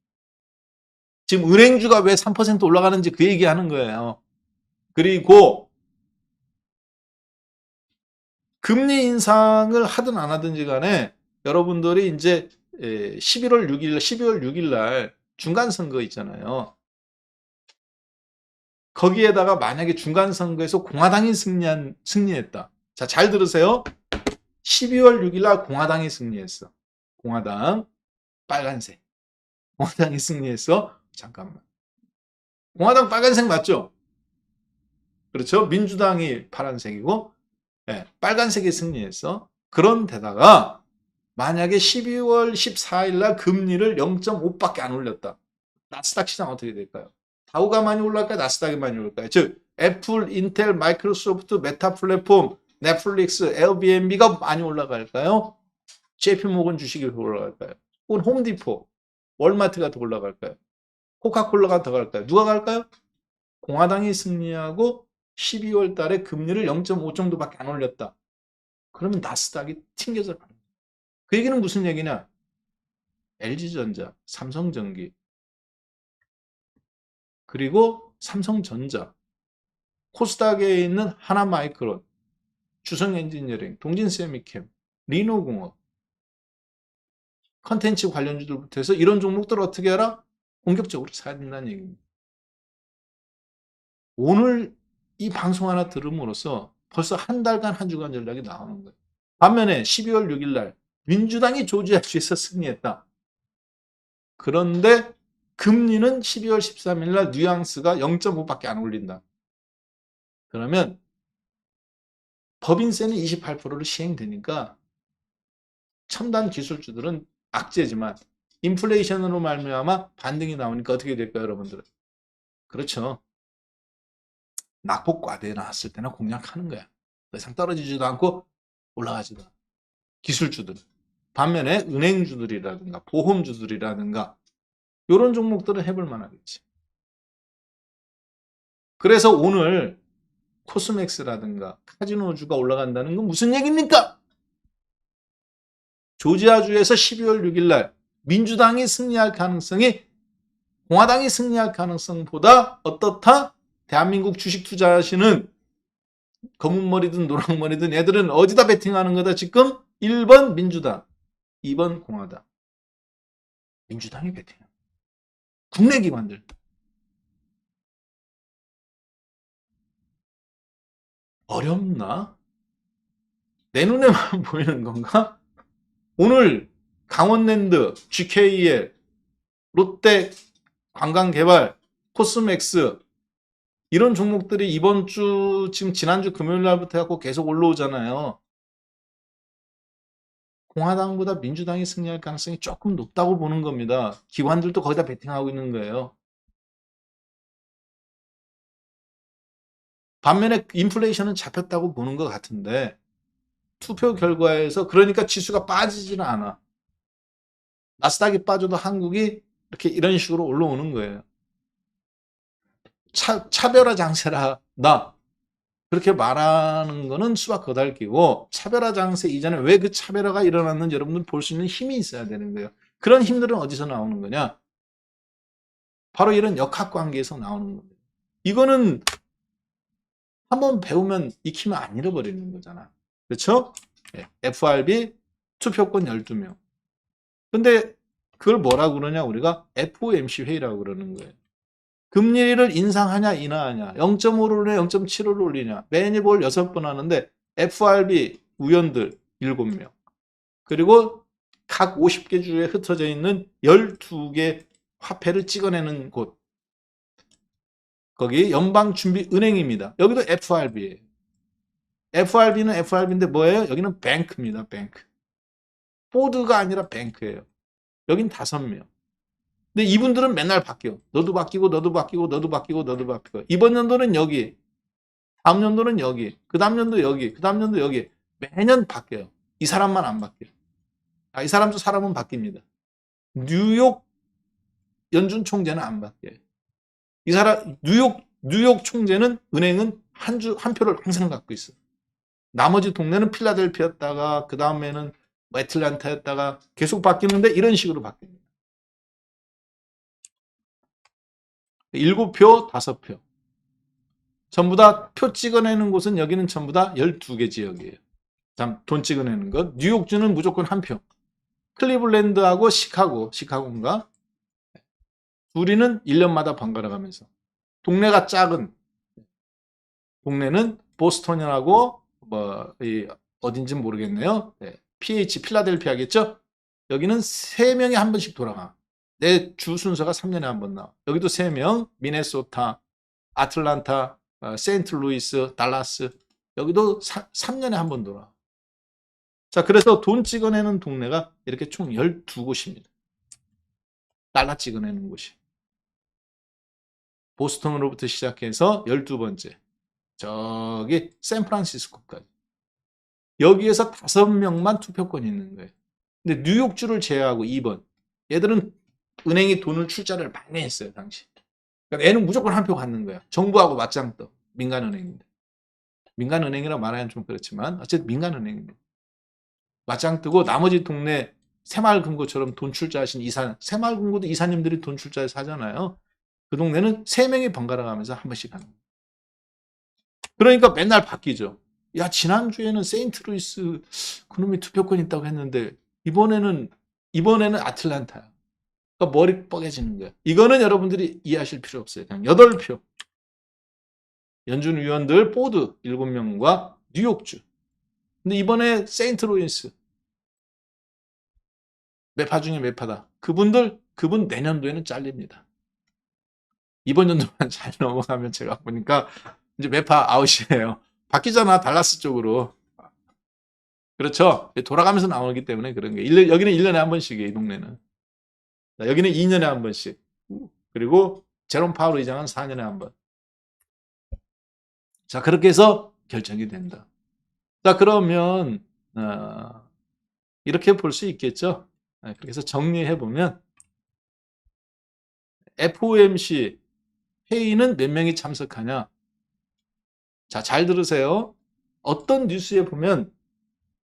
지금 은행주가 왜 3% 올라가는지 그 얘기하는 거예요. 그리고 금리 인상을 하든 안 하든지 간에 여러분들이 이제 12월 6일 날 중간선거 있잖아요. 거기에다가 만약에 중간선거에서 공화당이 승리했다. 자, 잘 들으세요. 12월 6일 날 공화당이 승리했어. 공화당 빨간색. 공화당이 승리했어. 잠깐만. 공화당 빨간색 맞죠? 그렇죠? 민주당이 파란색이고 빨간색이 승리했어. 그런데다가 만약에 12월 14일 날 금리를 0.5밖에 안 올렸다. 나스닥 시장 어떻게 될까요? 다우가 많이 올라갈까요? 나스닥이 많이 올라갈까요? 즉 애플, 인텔, 마이크로소프트, 메타 플랫폼, 넷플릭스, 에어비앤비가 많이 올라갈까요? JP모건 주식이 올라갈까요? 혹은 홈디포, 월마트가 더 올라갈까요? 코카콜라가 더 갈까요? 누가 갈까요? 공화당이 승리하고 12월 달에 금리를 0.5 정도밖에 안 올렸다. 그러면 나스닥이 튕겨서 가는 거예요. 그 얘기는 무슨 얘기냐? LG전자, 삼성전기, 그리고 삼성전자, 코스닥에 있는 하나마이크론, 주성엔지니어링, 동진세미캠, 리노공업, 컨텐츠 관련주들부터 해서 이런 종목들을 어떻게 하라? 공격적으로 사야 된다는 얘기입니다. 오늘 이 방송 하나 들음으로써 벌써 한 달간 한 주간 전략이 나오는 거예요. 반면에 12월 6일 날 민주당이 조지아주에서 승리했다. 그런데 금리는 12월 13일 날 뉘앙스가 0.5밖에 안 올린다. 그러면 법인세는 28%로 시행되니까 첨단 기술주들은 악재지만 인플레이션으로 말미암아 반등이 나오니까 어떻게 될까요, 여러분들은? 그렇죠. 낙폭과대에 나왔을 때나 공략하는 거야. 더 이상 떨어지지도 않고 올라가지도 않고. 기술주들. 반면에 은행주들이라든가 보험주들이라든가 이런 종목들은 해볼 만하겠지. 그래서 오늘 코스맥스라든가 카지노주가 올라간다는 건 무슨 얘기입니까? 조지아주에서 12월 6일 날 민주당이 승리할 가능성이 공화당이 승리할 가능성보다 어떻다? 대한민국 주식 투자하시는 검은 머리든 노랑 머리든 애들은 어디다 베팅하는 거다 지금? 1번 민주당, 2번 공화당. 민주당이 베팅. 국내 기관들. 어렵나? 내 눈에만 보이는 건가? 오늘 강원랜드, GKL, 롯데 관광개발, 코스맥스 이런 종목들이 이번 주 지금 지난주 금요일 날부터 해갖고 계속 올라오잖아요. 공화당보다 민주당이 승리할 가능성이 조금 높다고 보는 겁니다. 기관들도 거기다 베팅하고 있는 거예요. 반면에 인플레이션은 잡혔다고 보는 것 같은데 투표 결과에서 그러니까 지수가 빠지지는 않아. 나스닥이 빠져도 한국이 이렇게 이런 식으로 올라오는 거예요. 차별화 장세라 나 그렇게 말하는 거는 수박 거달기고 차별화 장세 이전에 왜 그 차별화가 일어났는지 여러분들 볼 수 있는 힘이 있어야 되는 거예요. 그런 힘들은 어디서 나오는 거냐? 바로 이런 역학관계에서 나오는 겁니다. 이거는 한번 배우면 익히면 안 잃어버리는 거잖아. 그렇죠? FRB 투표권 12명. 근데 그걸 뭐라고 그러냐? 우리가 FOMC 회의라고 그러는 거예요. 금리를 인상하냐 인하하냐 0.5를 올리냐 0.75를 올리냐 매니볼 6번 하는데 FRB 위원들 7명 그리고 각 50개 주에 흩어져 있는 12개 화폐를 찍어내는 곳 거기 연방준비은행입니다. 여기도 FRB예요. FRB는 FRB인데 뭐예요? 여기는 뱅크입니다. 뱅크. 보드가 아니라 뱅크예요. 여긴 5명. 근데 이분들은 맨날 바뀌어. 너도 바뀌고 너도 바뀌고 너도 바뀌고 너도 바뀌고. 이번 연도는 여기. 다음 연도는 여기. 그 다음 연도 여기. 그 다음 연도 여기. 매년 바뀌어요. 이 사람만 안 바뀌어요. 이 사람도 사람은 바뀝니다. 뉴욕 연준 총재는 안 바뀌어요. 이 사람 뉴욕 총재는 은행은 한 표를 항상 갖고 있어. 나머지 동네는 필라델피아였다가 그 다음에는 애틀랜타였다가 계속 바뀌는데 이런 식으로 바뀝니다. 7표, 5표. 전부 다 표 찍어내는 곳은 여기는 전부 다 12개 지역이에요. 돈 찍어내는 것. 뉴욕주는 무조건 한 표. 클리블랜드하고 시카고인가? 둘이는 1년마다 번갈아 가면서. 동네가 작은 동네는 보스턴이라고 어딘지 모르겠네요. 네. PH 필라델피아겠죠? 여기는 3명이 한 번씩 돌아가. 내 주 순서가 3년에 한 번 나와. 여기도 3명, 미네소타, 아틀란타, 세인트루이스, 달라스. 여기도 3년에 한 번 돌아. 자, 그래서 돈 찍어내는 동네가 이렇게 총 12곳입니다. 달러 찍어내는 곳이. 보스턴으로부터 시작해서 12번째. 저기 샌프란시스코까지. 여기에서 5명만 투표권이 있는 거예요. 근데 뉴욕주를 제외하고 2번. 얘들은 은행이 돈을 출자를 많이 했어요, 당시. 그러니까 얘는 무조건 한 표 갖는 거야. 정부하고 맞짱 떠. 민간은행인데. 민간은행이라고 말하면 좀 그렇지만 어쨌든 민간은행입니다. 맞짱 뜨고 나머지 동네 새마을금고처럼 돈 출자하신 새마을금고도 이사님들이 돈 출자해서 하잖아요. 그 동네는 3명이 번갈아 가면서 한 번씩 하는 거예요. 그러니까 맨날 바뀌죠. 야, 지난주에는 세인트루이스 그놈이 투표권 있다고 했는데 이번에는 아틀란타야. 그러니까 머리 뻐개지는 거야. 이거는 여러분들이 이해하실 필요 없어요. 그냥 8표. 연준 위원들 포드 7명과 뉴욕주. 근데 이번에 세인트루이스 매파 중에 매파다. 그분 내년도에는 잘립니다. 이번 연도만 잘 넘어가면 제가 보니까 이제 매파 아웃이에요. 바뀌잖아, 달라스 쪽으로. 그렇죠. 돌아가면서 나오기 때문에 그런 게. 여기는 1년에 한 번씩이에요, 이 동네는. 여기는 2년에 한 번씩. 그리고 제롬 파월 의장은 4년에 한 번. 자, 그렇게 해서 결정이 된다. 자, 그러면 이렇게 볼 수 있겠죠. 그렇게 해서 정리해 보면 FOMC 회의는 몇 명이 참석하냐. 자, 잘 들으세요. 어떤 뉴스에 보면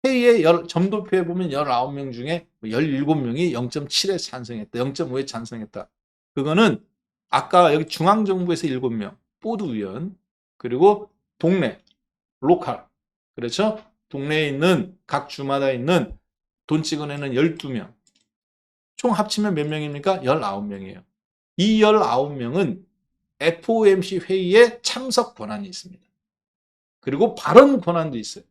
회의에 점도표에 보면 19명 중에 17명이 0.7에 찬성했다. 0.5에 찬성했다. 그거는 아까 여기 중앙정부에서 7명, 보드 위원, 그리고 동네, 로컬. 그렇죠? 동네에 있는 각 주마다 있는 돈 찍어내는 12명. 총 합치면 몇 명입니까? 19명이에요. 이 19명은 FOMC 회의에 참석 권한이 있습니다. 그리고 발언 권한도 있어요.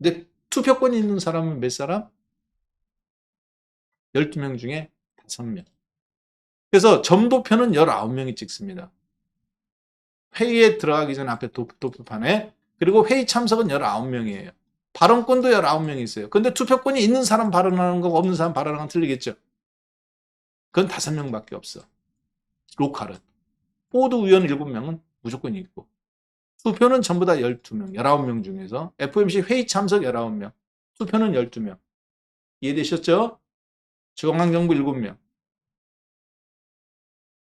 근데 투표권이 있는 사람은 몇 사람? 12명 중에 5명. 그래서 점도표는 19명이 찍습니다. 회의에 들어가기 전 앞에 도표판에. 그리고 회의 참석은 19명이에요. 발언권도 19명이 있어요. 근데 투표권이 있는 사람 발언하는 거고 없는 사람 발언하는 건 틀리겠죠. 그건 5명밖에 없어. 로컬은. 보드 위원 7명은 무조건 있고. 투표는 전부 다 12명, 19명 중에서 FOMC 회의 참석 19명, 투표는 12명. 이해되셨죠? 중앙정부 7명.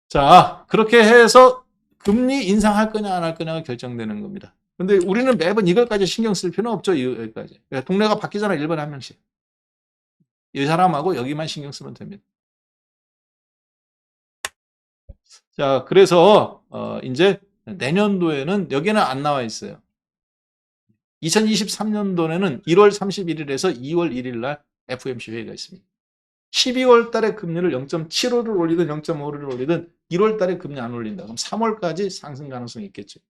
자, 그렇게 해서 금리 인상할 거냐 안 할 거냐가 결정되는 겁니다. 근데 우리는 매번 이걸까지 신경 쓸 필요는 없죠. 여기까지. 동네가 바뀌잖아. 1번에 한 명씩. 이 사람하고 여기만 신경 쓰면 됩니다. 자, 그래서 이제 내년도에는 여기는 안 나와 있어요. 2023년도에는 1월 31일에서 2월 1일 날 FOMC 회의가 있습니다. 12월 달에 금리를 0.75를 올리든 0.5를 올리든 1월 달에 금리 안 올린다. 그럼 3월까지 상승 가능성이 있겠죠.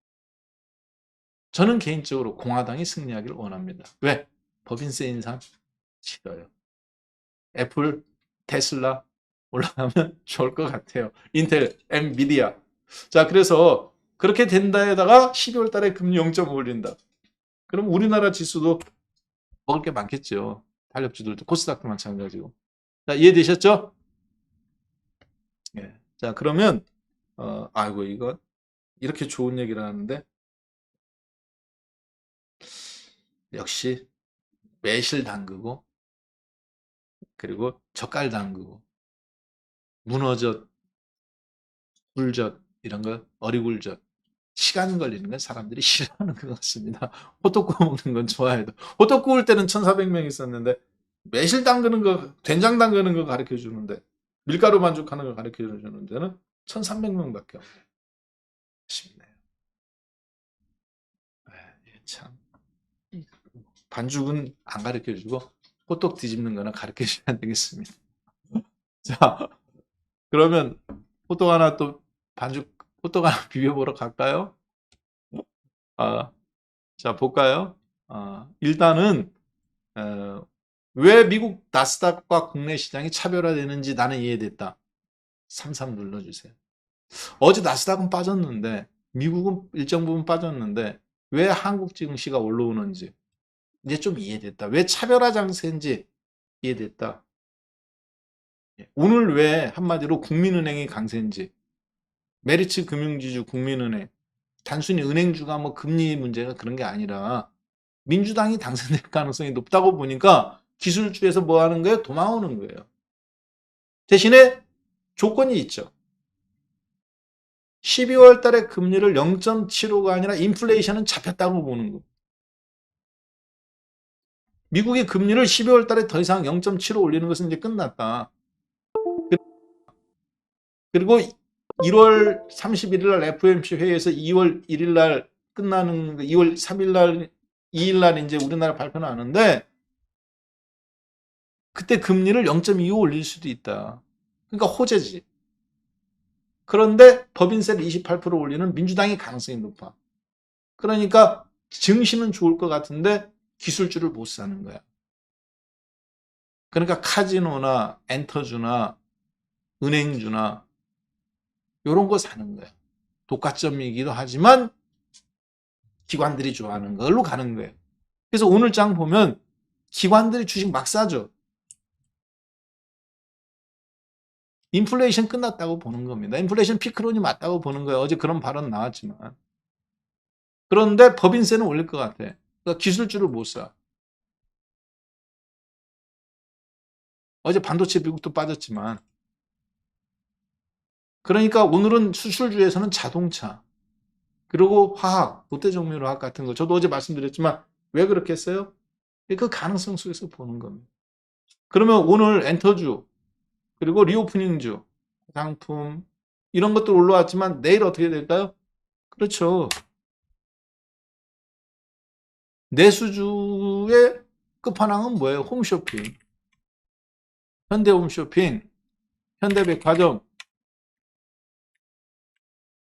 저는 개인적으로 공화당이 승리하기를 원합니다. 왜? 법인세 인상 싫어요. 애플, 테슬라 올라가면 좋을 것 같아요. 인텔, 엔비디아. 자, 그래서 그렇게 된다에다가 12월 달에 금리 0.5 올린다. 그럼 우리나라 지수도 먹을 게 많겠죠. 탄력주들도 코스닥도 마찬가지고. 자, 이해되셨죠? 예. 자, 그러면 아이고 이거 이렇게 좋은 얘기를 하는데 역시 매실 담그고 그리고 젓갈 담그고 문어젓, 굴젓 이런 거 어리굴젓 시간 걸리는 건 사람들이 싫어하는 것 같습니다. 호떡 구워 먹는 건 좋아해도. 호떡 구울 때는 1,400명 있었는데 매실 담그는 거, 된장 담그는 거 가르쳐 주는데 밀가루 반죽하는 거 가르쳐 주는 데는 1,300명밖에 없네요. 아쉽네요. 참. 반죽은 안 가르쳐 주고 호떡 뒤집는 거는 가르쳐 줘야 되겠습니다. 자, 그러면 호떡 하나 또 호떡 하나 비벼보러 갈까요? 자, 볼까요? 일단은 왜 미국 나스닥과 국내 시장이 차별화되는지 나는 이해됐다. 33 눌러주세요. 어제 나스닥은 빠졌는데 미국은 일정 부분 빠졌는데 왜 한국 증시가 올라오는지 이제 좀 이해됐다. 왜 차별화 장세인지 이해됐다. 오늘 왜 한마디로 국민은행이 강세인지 메리츠 금융지주 국민은행 단순히 은행주가 뭐 금리 문제가 그런 게 아니라 민주당이 당선될 가능성이 높다고 보니까 기술주에서 뭐 하는 거예요? 도망오는 거예요. 대신에 조건이 있죠. 12월 달에 금리를 0.75가 아니라 인플레이션은 잡혔다고 보는 거. 미국의 금리를 12월 달에 더 이상 0.75 올리는 것은 이제 끝났다. 그리고 1월 31일 날 FOMC 회의에서 2월 1일 날 끝나는 2월 3일 날 2일 날 이제 우리나라 발표 나는데 그때 금리를 0.25 올릴 수도 있다. 그러니까 호재지. 그런데 법인세를 28% 올리는 민주당이 가능성이 높아. 그러니까 증시는 좋을 것 같은데 기술주를 못 사는 거야. 그러니까 카지노나 엔터주나 은행주나 이런 거 사는 거야. 독과점이기도 하지만 기관들이 좋아하는 걸로 가는 거예요. 그래서 오늘 장 보면 기관들이 주식 막 사죠. 인플레이션 끝났다고 보는 겁니다. 인플레이션 피크론이 맞다고 보는 거예요. 어제 그런 발언 나왔지만. 그런데 법인세는 올릴 것 같아. 그러니까 기술주를 못 사. 어제 반도체 미국도 빠졌지만. 그러니까 오늘은 수출주에서는 자동차, 그리고 화학, 롯데정밀화학 같은 거. 저도 어제 말씀드렸지만 왜 그렇게 했어요? 그 가능성 속에서 보는 겁니다. 그러면 오늘 엔터주, 그리고 리오프닝주, 상품 이런 것들 올라왔지만 내일 어떻게 될까요? 그렇죠. 내수주의 끝판왕은 뭐예요? 홈쇼핑, 현대홈쇼핑, 현대백화점,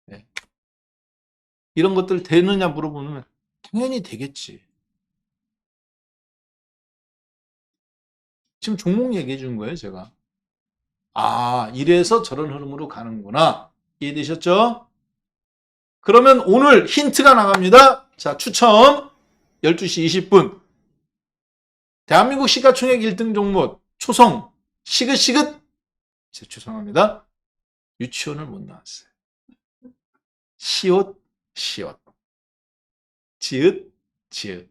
네. 이런 것들 되느냐 물어보면 당연히 되겠지. 지금 종목 얘기해 준 거예요, 제가. 이래서 저런 흐름으로 가는구나. 이해되셨죠? 그러면 오늘 힌트가 나갑니다. 자, 추첨 12시 20분. 대한민국 시가총액 1등 종목 초성 시긋시긋. 죄송합니다. 유치원을 못 나왔어요. 시옷 시옷 지읒 지읒.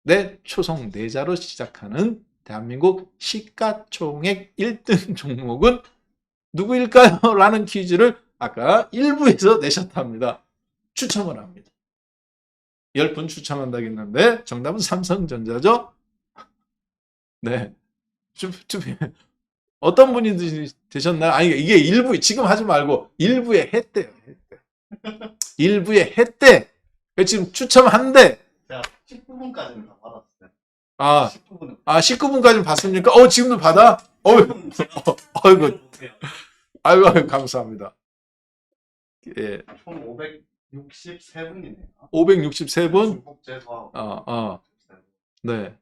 네, 초성 4자로 시작하는 대한민국 시가총액 1등 종목은 누구일까요? 라는 퀴즈를 아까 1부에서 내셨답니다. 추첨을 합니다. 10분 추첨한다고 했는데 정답은 삼성전자죠? 네. 어떤 분이 되셨나요? 아니, 이게 1부, 지금 하지 말고 1부에 했대요. 했대. 1부에 했대. 지금 추첨한대. 제가 19분까지는 다 받았어요. 19분. 19분까지는 받습니까? 지금도 받아? 아이고, 감사합니다. 예. 총 563분이네요. 563분? 중국제조하고. 네.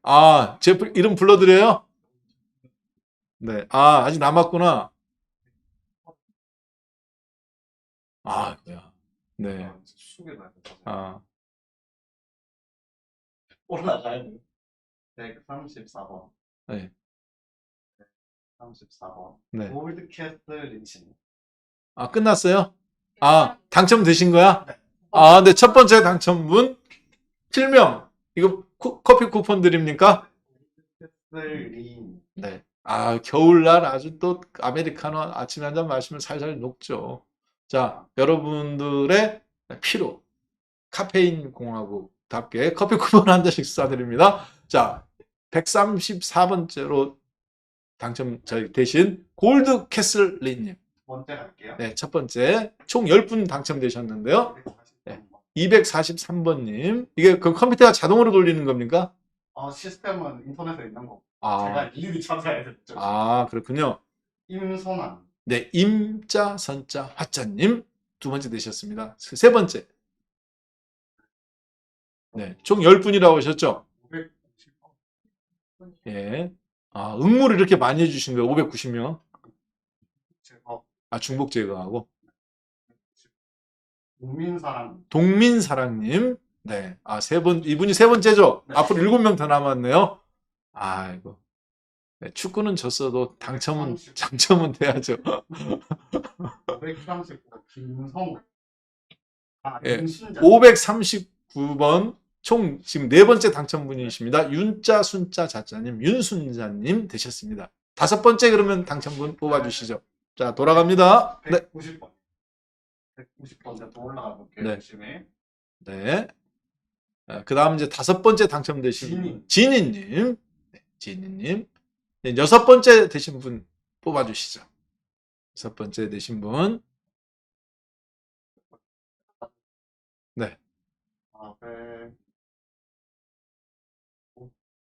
제 이름 불러드려요? 네. 아직 남았구나. 뭐야. 네. 올라가야 돼. 134번. 네. 34번. 네. 골드캐슬 리치. 끝났어요? 당첨되신 거야? 네. 네. 첫 번째 당첨분 필명. 이거 커피 쿠폰 드립니까? 골드캐슬 리. 네. 겨울날 아주 또 아메리카노 아침에 한 잔 마시면 살살 녹죠. 자, 여러분들의 피로 카페인 공화국답게 커피 쿠폰 한 잔씩 쏴드립니다. 자, 134번째로 당첨 저희 대신 골드 캐슬 리님. 먼저 갈게요. 네, 첫 번째 총 10분 당첨되셨는데요. 243번님. 이게 그 컴퓨터가 자동으로 돌리는 겁니까? 시스템은 인터넷에 있는 거고 아, 제가 일일이 찾아야 됐죠. 아, 그렇군요. 임선환. 네, 임자, 선자, 화자님 두 번째 되셨습니다. 세 번째. 네, 총 10분이라고 하셨죠? 590번. 예. 아, 응모를 이렇게 많이 해주신 거예요. 590명. 제가 아, 중복 제거하고. 국민사랑. 동민사랑님. 네. 아, 이분이 세 번째죠? 네. 앞으로 7명 더 남았네요. 아이고. 네, 축구는 졌어도 당첨은 돼야죠. 539번 김성우. 예. 윤순자. 539번 총 지금 네 번째 당첨분이십니다. 윤자, 순자, 자자님, 윤순자님 되셨습니다. 다섯 번째 그러면 당첨분 뽑아주시죠. 자, 돌아갑니다. 네. 190번. 190번 더 올라가 볼게요. 네. 열심히. 네. 그 다음 이제 다섯 번째 당첨되신 분, 진희님. 네, 진희님. 네, 여섯 번째 되신 분 뽑아주시죠. 여섯 번째 되신 분. 네.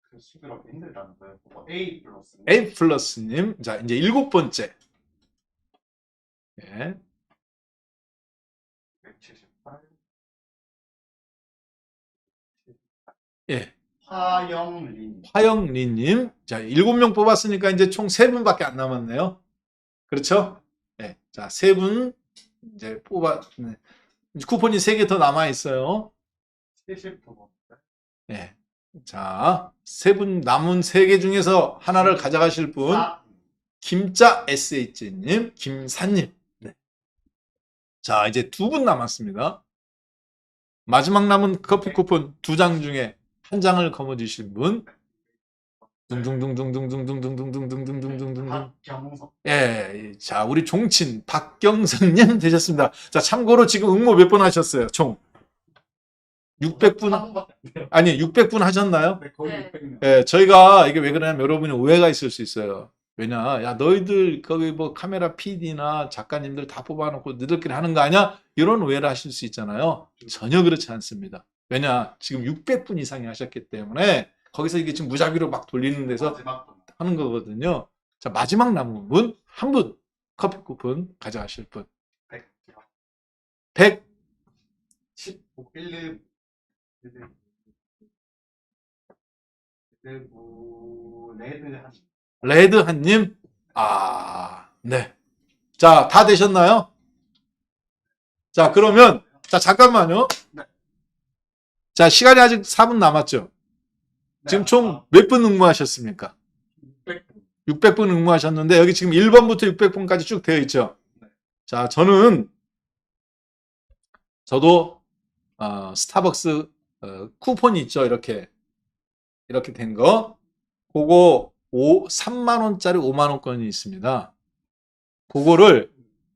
그 수비가 힘들다는 거예요. A 플러스. A 플러스님. 자, 이제 일곱 번째. 예. 178. 예. 화영린. 화영리님. 자, 7명 뽑았으니까 이제 총 3분밖에 안 남았네요. 그렇죠? 네. 자, 3분 이제 네. 쿠폰이 3개 더 남아있어요. 79번. 네. 자, 3분 남은 3개 중에서 하나를 가져가실 분. 김자 SH님, 김사님. 네. 자, 이제 2분 남았습니다. 마지막 남은 커피 쿠폰 2장 중에 한 장을 거머쥐신 분. 둥둥둥둥둥둥둥둥둥둥둥둥둥둥둥둥. 박경석. 예, 자, 우리 종친 박경선님 되셨습니다. 자, 참고로 지금 응모 몇 번 하셨어요? 총 600분 아니 600분 하셨나요? 네, 거의 네. 600명. 예, 저희가 이게 왜 그러냐면 여러분이 오해가 있을 수 있어요. 왜냐, 야 너희들 거기 뭐 카메라 PD나 작가님들 다 뽑아놓고 너희들끼리 하는 거 아니야? 이런 오해를 하실 수 있잖아요. 전혀 그렇지 않습니다. 왜냐, 지금 600분 이상이 하셨기 때문에 거기서 이게 지금 무작위로 막 돌리는 데서 마지막 분. 하는 거거든요. 자, 마지막 남은 분, 한 분, 커피 쿠폰 가져가실 분. 100, 15. 11. 11. 레드 한님. 아, 네. 자, 다 되셨나요? 자, 그러면, 자, 잠깐만요. 네. 자, 시간이 아직 4분 남았죠? 지금 총 몇 분 응모하셨습니까? 600분. 600분 응모하셨는데, 여기 지금 1번부터 600분까지 쭉 되어 있죠? 자, 저도, 스타벅스, 쿠폰이 있죠? 이렇게 된 거. 그거 3만원짜리 5만원권이 있습니다. 그거를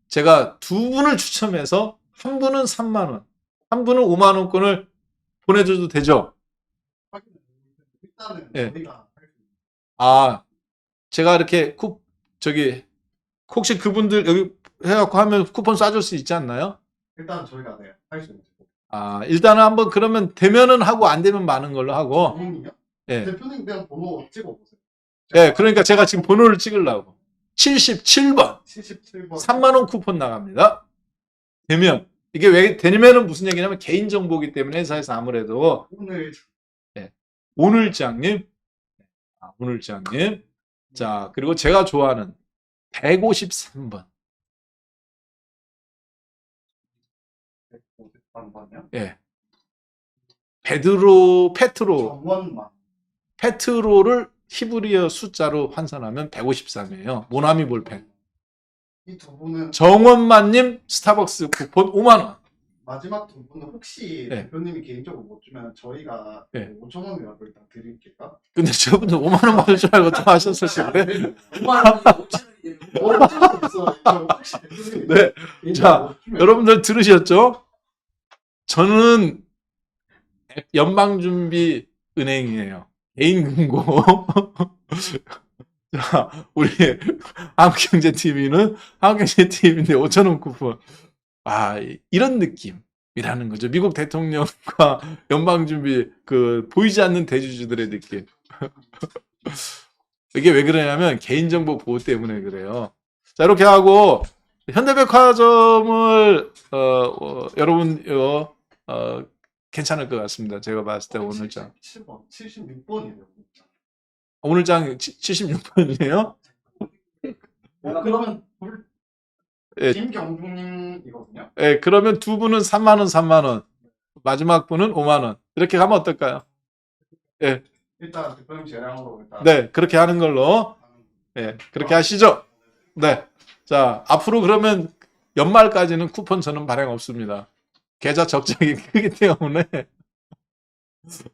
제가 2분을 추첨해서 한 분은 3만원, 한 분은 5만원권을 보내줘도 되죠? 일단은 예. 저희가 할 수 있는. 아, 제가 이렇게 혹시 그분들 여기 해갖고 하면 쿠폰 쏴줄 수 있지 않나요? 일단 저희가 네, 할 수 있는. 아, 일단은 한번 그러면 되면은 하고 안 되면 많은 걸로 하고. 대표님이요? 예. 대표님 그냥 번호 찍어보세요. 예, 그러니까 제가 지금 번호를 찍으려고. 77번. 77번. 3만원 쿠폰 나갑니다. 되면. 이게 왜 되면은 무슨 얘기냐면 개인정보기 때문에 회사에서 아무래도. 오늘장님. 오늘장님. 자, 그리고 제가 좋아하는 153번. 153번이요? 예. 페트로. 정원만. 페트로를 히브리어 숫자로 환산하면 153이에요. 모나미 볼펜. 이 두 분은 정원만님 스타벅스 쿠폰 5만원. 마지막 두 분은 혹시 네. 대표님이 개인적으로 못 주면 저희가 네. 5,000원이라도 일단 드릴게요. 근데 저분들 5만원 받을 줄 알고 또 하셨을 텐데. 5,000원이 어쩔 수 없어요. 저 혹시 대표님이 네. 개인적으로 자, 못 주면 여러분들 들으셨죠? 저는 연방준비은행이에요. 개인금고. 자, 우리 한국경제TV는 한국경제TV인데 5,000원 쿠폰. 아, 이런 느낌이라는 거죠. 미국 대통령과 연방준비 그 보이지 않는 대주주들의 느낌. 이게 왜 그러냐면 개인정보 보호 때문에 그래요. 자, 이렇게 하고 현대백화점을 여러분 괜찮을 것 같습니다. 제가 봤을 때 오늘 장 77번, 76번이네요. 오늘 장 76번이에요. 그러면 예, 김경중님이거든요. 예, 그러면 두 분은 3만 원, 3만 원. 마지막 분은 5만 원. 이렇게 가면 어떨까요? 예, 일단 대표님 재량으로 일단 네, 그렇게 하는 걸로. 예, 그렇게 하시죠. 네. 자, 앞으로 그러면 연말까지는 쿠폰 저는 발행 없습니다. 계좌 적정이 크기 때문에.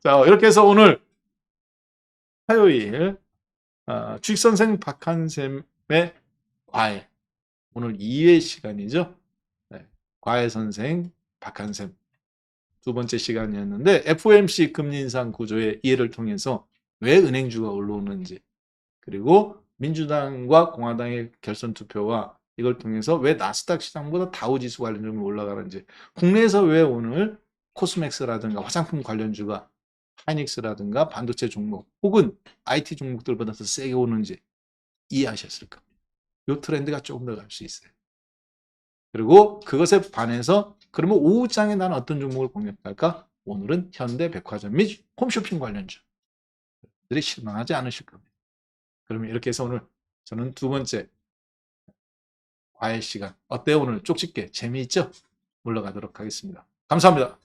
자, 이렇게 해서 오늘 화요일 주식선생 박한샘의 과외. 오늘 2회 시간이죠. 네, 과외 선생 박한샘 두 번째 시간이었는데 FOMC 금리 인상 구조의 이해를 통해서 왜 은행주가 올라오는지 그리고 민주당과 공화당의 결선 투표와 이걸 통해서 왜 나스닥 시장보다 다우지수 관련주가 올라가는지 국내에서 왜 오늘 코스맥스라든가 화장품 관련주가 하이닉스라든가 반도체 종목 혹은 IT 종목들보다 더 세게 오는지 이해하셨을 겁니다. 이 트렌드가 조금 더 갈 수 있어요. 그리고 그것에 반해서 그러면 오후장에 나는 어떤 종목을 공략할까? 오늘은 현대백화점 및 홈쇼핑 관련주들이 실망하지 않으실 겁니다. 그러면 이렇게 해서 오늘 저는 두 번째 과외 시간 어때요? 오늘 쪽집게 재미있죠? 물러가도록 하겠습니다. 감사합니다.